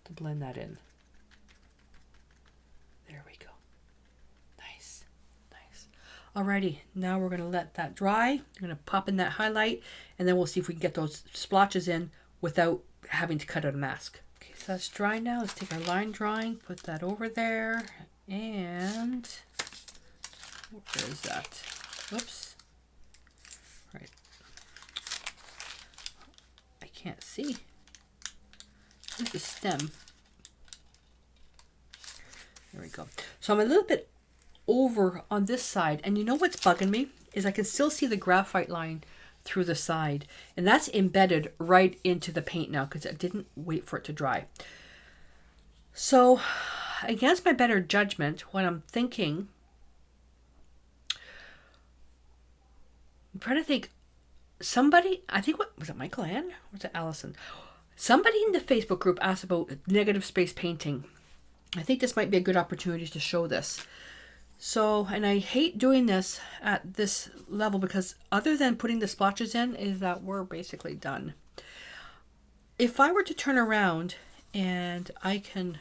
to blend that in. There we go. Nice, nice. Alrighty, now we're going to let that dry. I'm going to pop in that highlight, and then we'll see if we can get those splotches in without having to cut out a mask. Okay, so that's dry now. Let's take our line drawing, put that over there, and where is that? Whoops. Right. I can't see. Where's the stem? There we go. So I'm a little bit over on this side, and you know what's bugging me is I can still see the graphite line through the side, and that's embedded right into the paint now because I didn't wait for it to dry. So against my better judgment, what I'm thinking, I'm trying to think, somebody, I think, what was it, Michael Ann? Or was it Allison? Somebody in the Facebook group asked about negative space painting. I think this might be a good opportunity to show this. So, and I hate doing this at this level because other than putting the splotches in, is that we're basically done. If I were to turn around and I can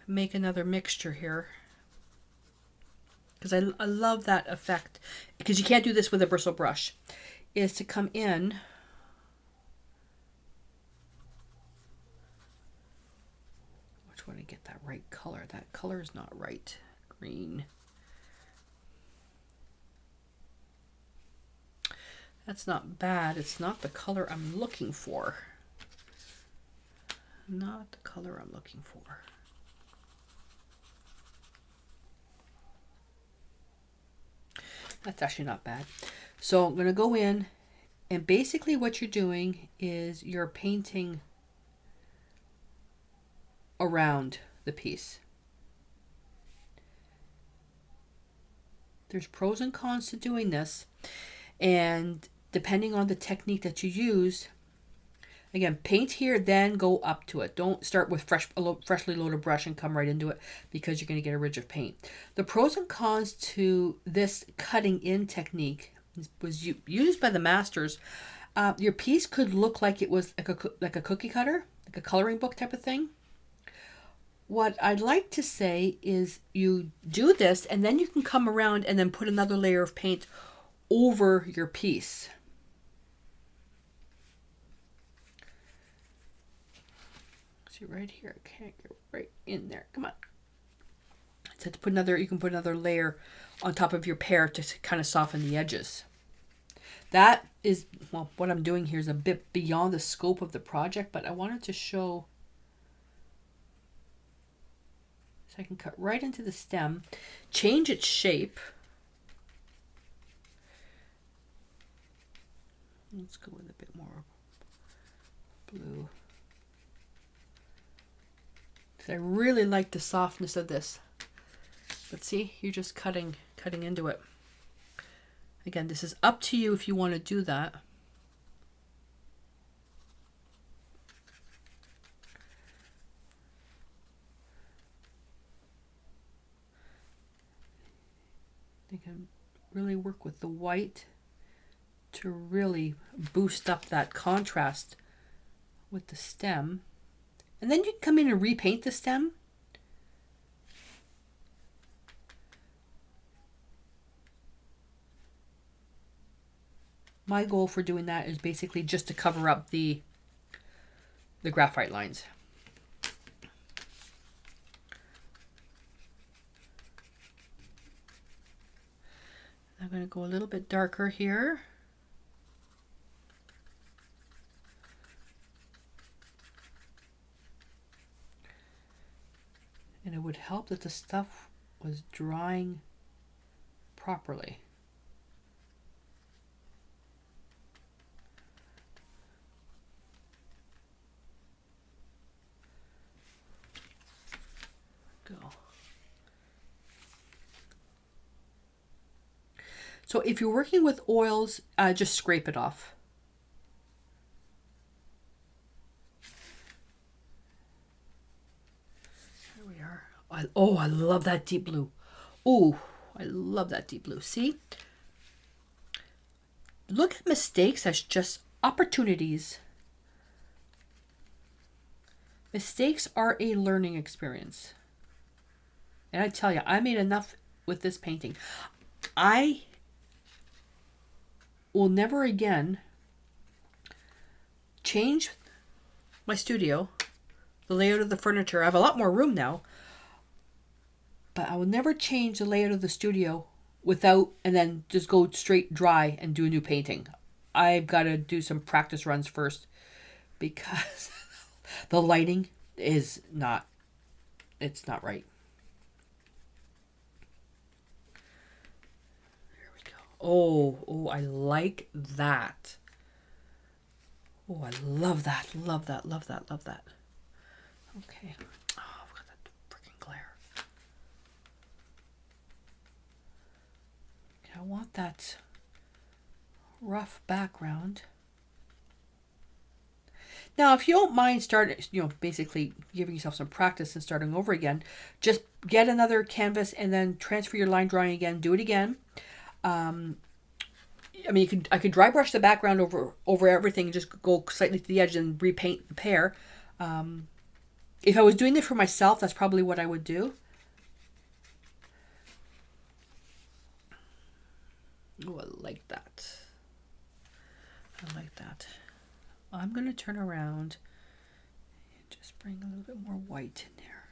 make another mixture here, because I love that effect, because you can't do this with a bristle brush, is to come in want to get that right color. That color is not right. Green. That's not bad. It's not the color I'm looking for. Not the color I'm looking for. That's actually not bad. So I'm going to go in, and basically what you're doing is you're painting around the piece. There's pros and cons to doing this, and depending on the technique that you use, again, paint here, then go up to it. Don't start with freshly loaded brush and come right into it, because you're going to get a ridge of paint. The pros and cons to this cutting in technique was used by the masters. Your piece could look like it was like a cookie cutter, like a coloring book type of thing. What I'd like to say is you do this, and then you can come around and then put another layer of paint over your piece. See right here, I can't get right in there. Come on. So to put another, you can put another layer on top of your pear to kind of soften the edges. That is, well, what I'm doing here is a bit beyond the scope of the project, but I wanted to show. So I can cut right into the stem, change its shape. Let's go with a bit more blue. I really like the softness of this. But see, you're just cutting into it. Again, this is up to you if you want to do that. They can really work with the white to really boost up that contrast with the stem. And then you can come in and repaint the stem. My goal for doing that is basically just to cover up the graphite lines. I'm going to go a little bit darker here. And it would help that the stuff was drying properly. Go. So if you're working with oils, just scrape it off. Here we are. Oh, I love that deep blue. Oh, I love that deep blue. See? Look at mistakes as just opportunities. Mistakes are a learning experience. And I tell you, I made enough with this painting. I will never again change my studio, the layout of the furniture. I have a lot more room now, but I will never change the layout of the studio without, and then just go straight dry and do a new painting. I've got to do some practice runs first, because the lighting is not, it's not right. Oh, I like that. Oh, I love that, love that, love that, love that. Okay. Oh, I've got that freaking glare. Okay, I want that rough background. Now, if you don't mind starting, basically giving yourself some practice and starting over again, just get another canvas and then transfer your line drawing again. Do it again. I mean, I could dry brush the background over everything and just go slightly to the edge and repaint the pear. If I was doing it for myself, that's probably what I would do. Oh, I like that. I like that. I'm going to turn around and just bring a little bit more white in there.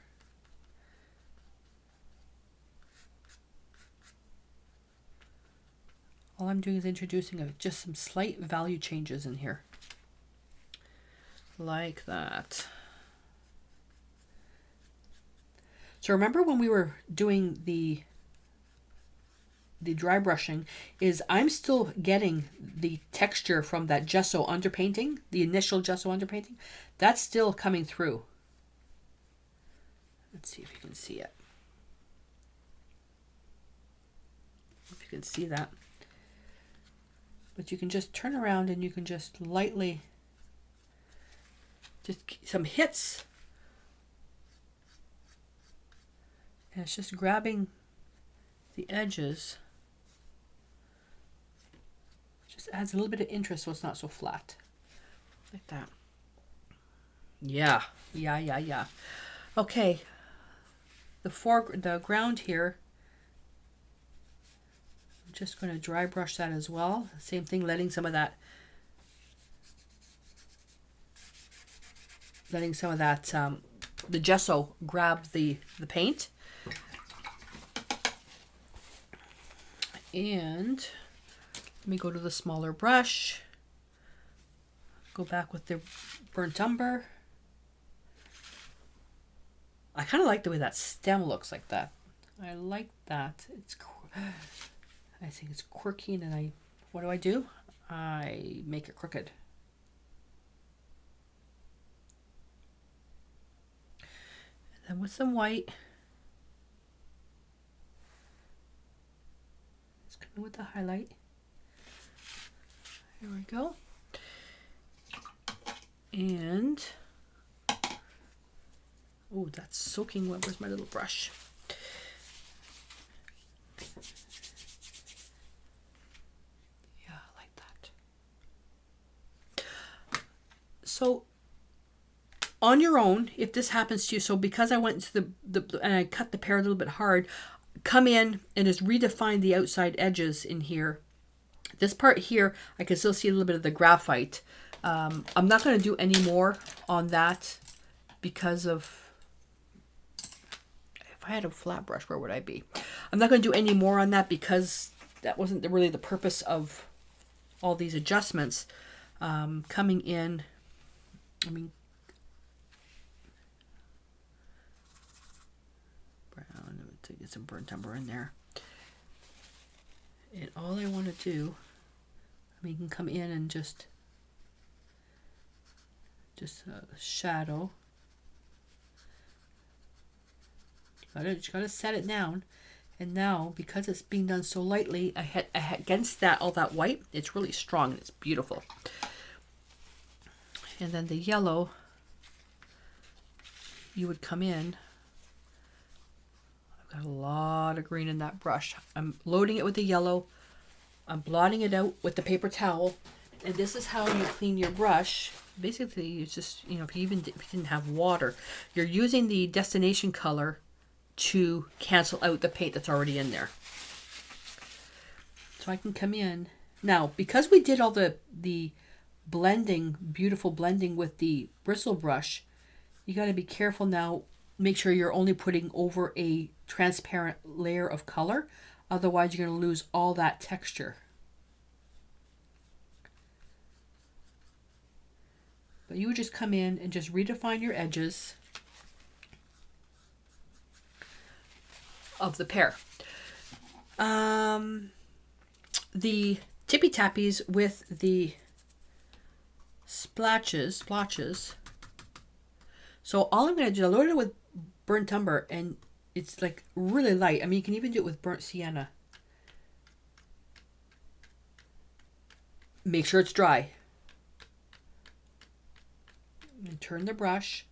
All I'm doing is introducing just some slight value changes in here. Like that. So remember when we were doing the dry brushing, is I'm still getting the texture from that gesso underpainting, the initial gesso underpainting. That's still coming through. Let's see if you can see it. If you can see that. But you can just turn around and you can just lightly, just some hits. And it's just grabbing the edges. Just adds a little bit of interest so it's not so flat. Like that. Yeah. Okay. The ground here, I'm just going to dry brush that as well. Same thing, letting some of that the gesso grab the paint. And let me go to the smaller brush. Go back with the burnt umber. I kind of like the way that stem looks like that. I like that. I think it's quirky, and then what do? I make it crooked. And then with some white, it's coming with the highlight. Here we go. And oh, that's soaking wet. Where's my little brush? Yeah, I like that. So on your own, if this happens to you, so because I went to and I cut the pear a little bit hard, come in and just redefine the outside edges in here. This part here, I can still see a little bit of the graphite. I'm not going to do any more on that because of, if I had a flat brush, where would I be? I'm not going to do any more on that because that wasn't really the purpose of all these adjustments. Coming in, I mean, brown, to get some burnt umber in there. And all I want to do, I mean, you can come in and just shadow. Just gotta set it down. And now, because it's being done so lightly, against that, all that white, it's really strong and it's beautiful. And then the yellow, you would come in. I've got a lot of green in that brush. I'm loading it with the yellow. I'm blotting it out with the paper towel. And this is how you clean your brush. Basically, it's just, if you didn't have water, you're using the destination color to cancel out the paint that's already in there. So I can come in. Now, because we did all the blending, beautiful blending with the bristle brush, you got to be careful now. Make sure you're only putting over a transparent layer of color. Otherwise, you're going to lose all that texture. But you would just come in and just redefine your edges of the pear. The tippy tappies with the splotches. So all I'm going to do, I load it with burnt umber, and it's like really light. I mean, you can even do it with burnt sienna. Make sure it's dry. And turn the brush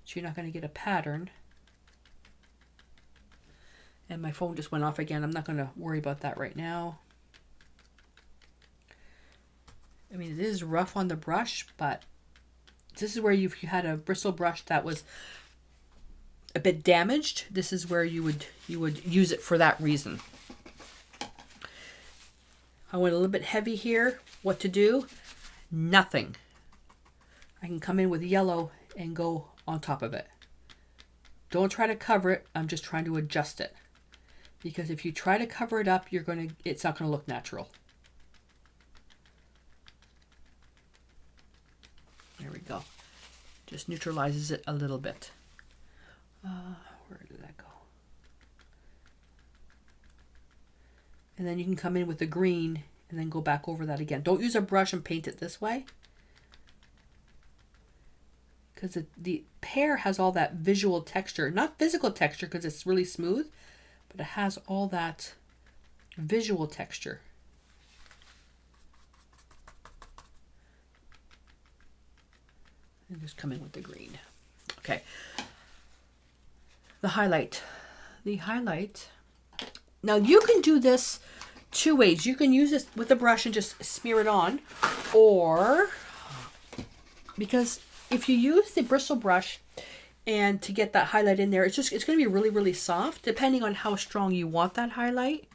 so you're not going to get a pattern. And my phone just went off again. I'm not going to worry about that right now. I mean, it is rough on the brush, but this is where if you had a bristle brush that was a bit damaged, this is where you would use it for that reason. I went a little bit heavy here. What to do? Nothing. I can come in with yellow and go on top of it. Don't try to cover it. I'm just trying to adjust it. Because if you try to cover it up, it's not going to look natural. There we go. Just neutralizes it a little bit. Where did that go? And then you can come in with the green and then go back over that again. Don't use a brush and paint it this way, because the pear has all that visual texture, not physical texture because it's really smooth, but it has all that visual texture. And just come in with the green. Okay. The highlight. Now you can do this two ways. You can use this with a brush and just smear it on, or because if you use the bristle brush and to get that highlight in there, it's going to be really, really soft depending on how strong you want that highlight.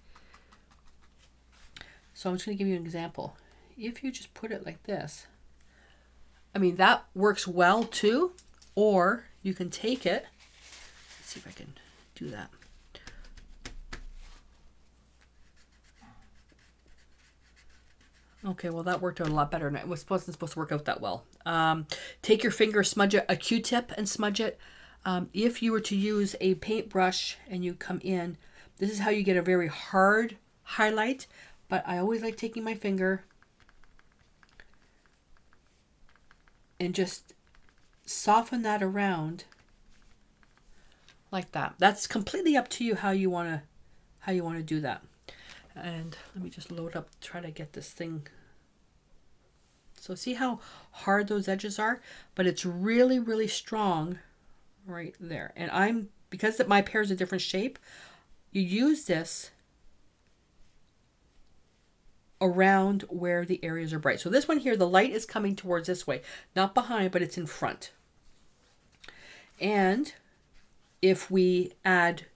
So I'm just going to give you an example. If you just put it like this, I mean, that works well too. Or you can take it. Let's see if I can do that. Okay, well that worked out a lot better, and it wasn't supposed to work out that well. Take your finger, smudge it, a Q-tip and smudge it. If you were to use a paintbrush and you come in, this is how you get a very hard highlight, but I always like taking my finger and just soften that around like that. That's completely up to you how you want to do that. And let me just load up, try to get this thing. So see how hard those edges are, but it's really, really strong right there. And because my pear is a different shape, you use this around where the areas are bright. So this one here, the light is coming towards this way, not behind, but it's in front. And if we add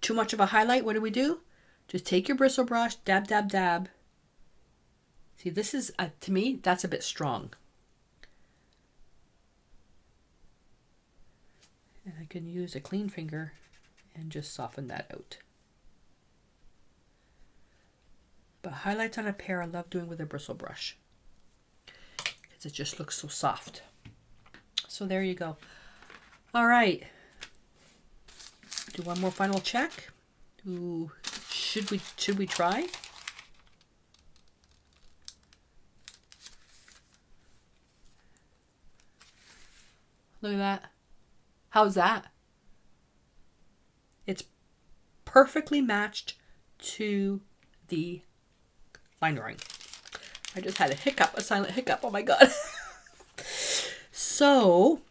too much of a highlight, what do? Just take your bristle brush, dab, dab, dab. See, this is, to me, that's a bit strong. And I can use a clean finger and just soften that out. But highlights on a pear, I love doing with a bristle brush, because it just looks so soft. So there you go. All right. Do one more final check. Ooh. Should we try? Look at that. How's that? It's perfectly matched to the line drawing. I just had a silent hiccup. Oh my God. So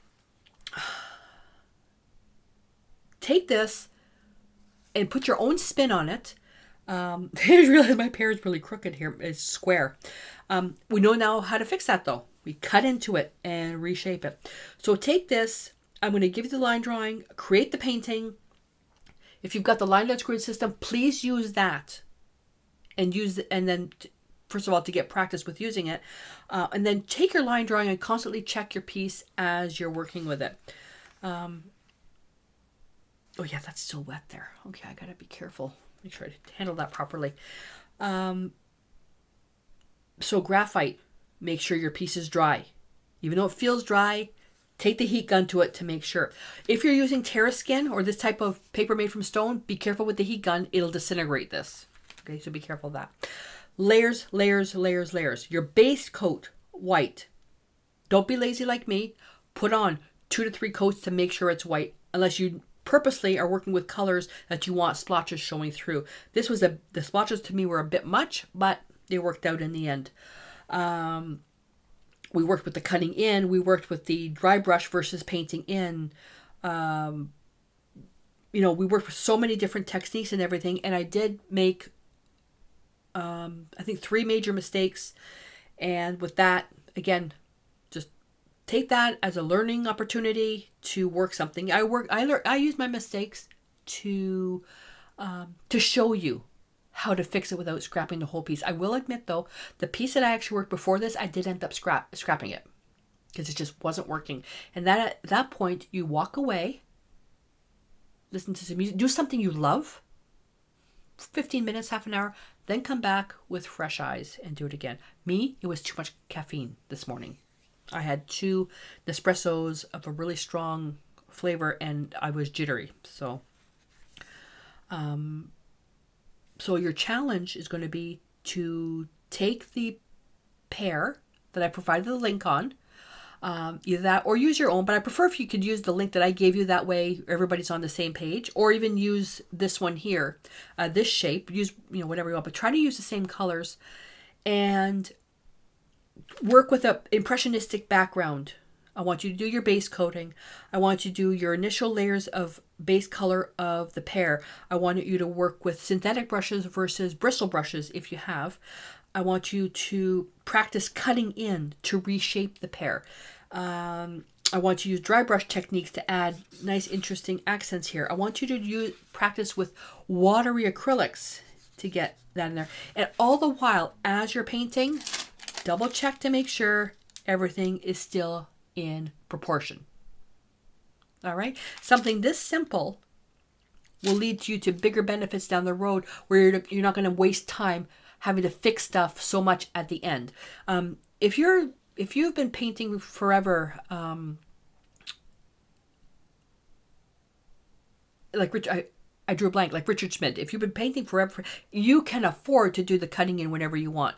take this and put your own spin on it. I realize my pear is really crooked here. It's square. We know now how to fix that though. We cut into it and reshape it. So take this. I'm going to give you the line drawing, create the painting. If you've got the line grid system, please use that and then first of all, to get practice with using it, and then take your line drawing and constantly check your piece as you're working with it. Oh yeah, that's still wet there. Okay, I gotta be careful. Make sure I handle that properly. So graphite, make sure your piece is dry. Even though it feels dry, take the heat gun to it to make sure. If you're using terrace skin or this type of paper made from stone, be careful with the heat gun. It'll disintegrate this. Okay, so be careful of that. Layers, layers, layers, layers. Your base coat, white. Don't be lazy like me. Put on 2 to 3 coats to make sure it's white, unless you purposely are working with colors that you want splotches showing through. The splotches to me were a bit much, but they worked out in the end. We worked with the cutting in, we worked with the dry brush versus painting in. We worked with so many different techniques and everything, and I did make, I think 3 major mistakes. And with that, again, just take that as a learning opportunity to work something. I use my mistakes to show you how to fix it without scrapping the whole piece. I will admit though, the piece that I actually worked before this, I did end up scrapping it because it just wasn't working. And at that point, you walk away, listen to some music, do something you love, 15 minutes, half an hour, then come back with fresh eyes and do it again. Me, it was too much caffeine this morning. I had 2 Nespressos of a really strong flavor and I was jittery. So your challenge is going to be to take the Pear that I provided the link on, either that or use your own, but I prefer if you could use the link that I gave you, that way everybody's on the same page, or even use this one here, this shape, use whatever you want, but try to use the same colors and work with an impressionistic background. I want you to do your base coating. I want you to do your initial layers of base color of the Pear. I want you to work with synthetic brushes versus bristle brushes if you have. I want you to practice cutting in to reshape the Pear. I want you to use dry brush techniques to add nice, interesting accents here. I want you to practice with watery acrylics to get that in there. And all the while, as you're painting, double check to make sure everything is still in proportion. All right. Something this simple will lead you to bigger benefits down the road, where you're not going to waste time having to fix stuff so much at the end. If you've been painting forever, like Rich, I drew a blank, like Richard Schmidt. If you've been painting forever, you can afford to do the cutting in whenever you want.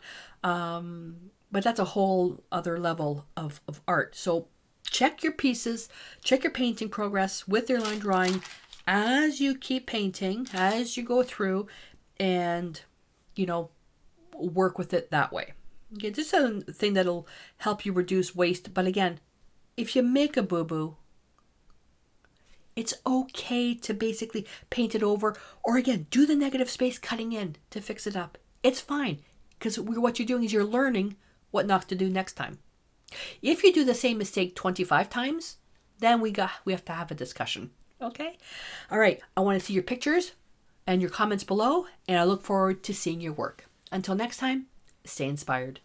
But that's a whole other level of art. So check your pieces, check your painting progress with your line drawing as you keep painting, as you go through, and, work with it that way. Okay, this is a thing that'll help you reduce waste. But again, if you make a boo-boo, it's okay to basically paint it over, or again, do the negative space cutting in to fix it up. It's fine, because what you're doing is you're learning what not to do next time. If you do the same mistake 25 times, then we have to have a discussion. Okay? All right. I want to see your pictures and your comments below, and I look forward to seeing your work. Until next time, stay inspired.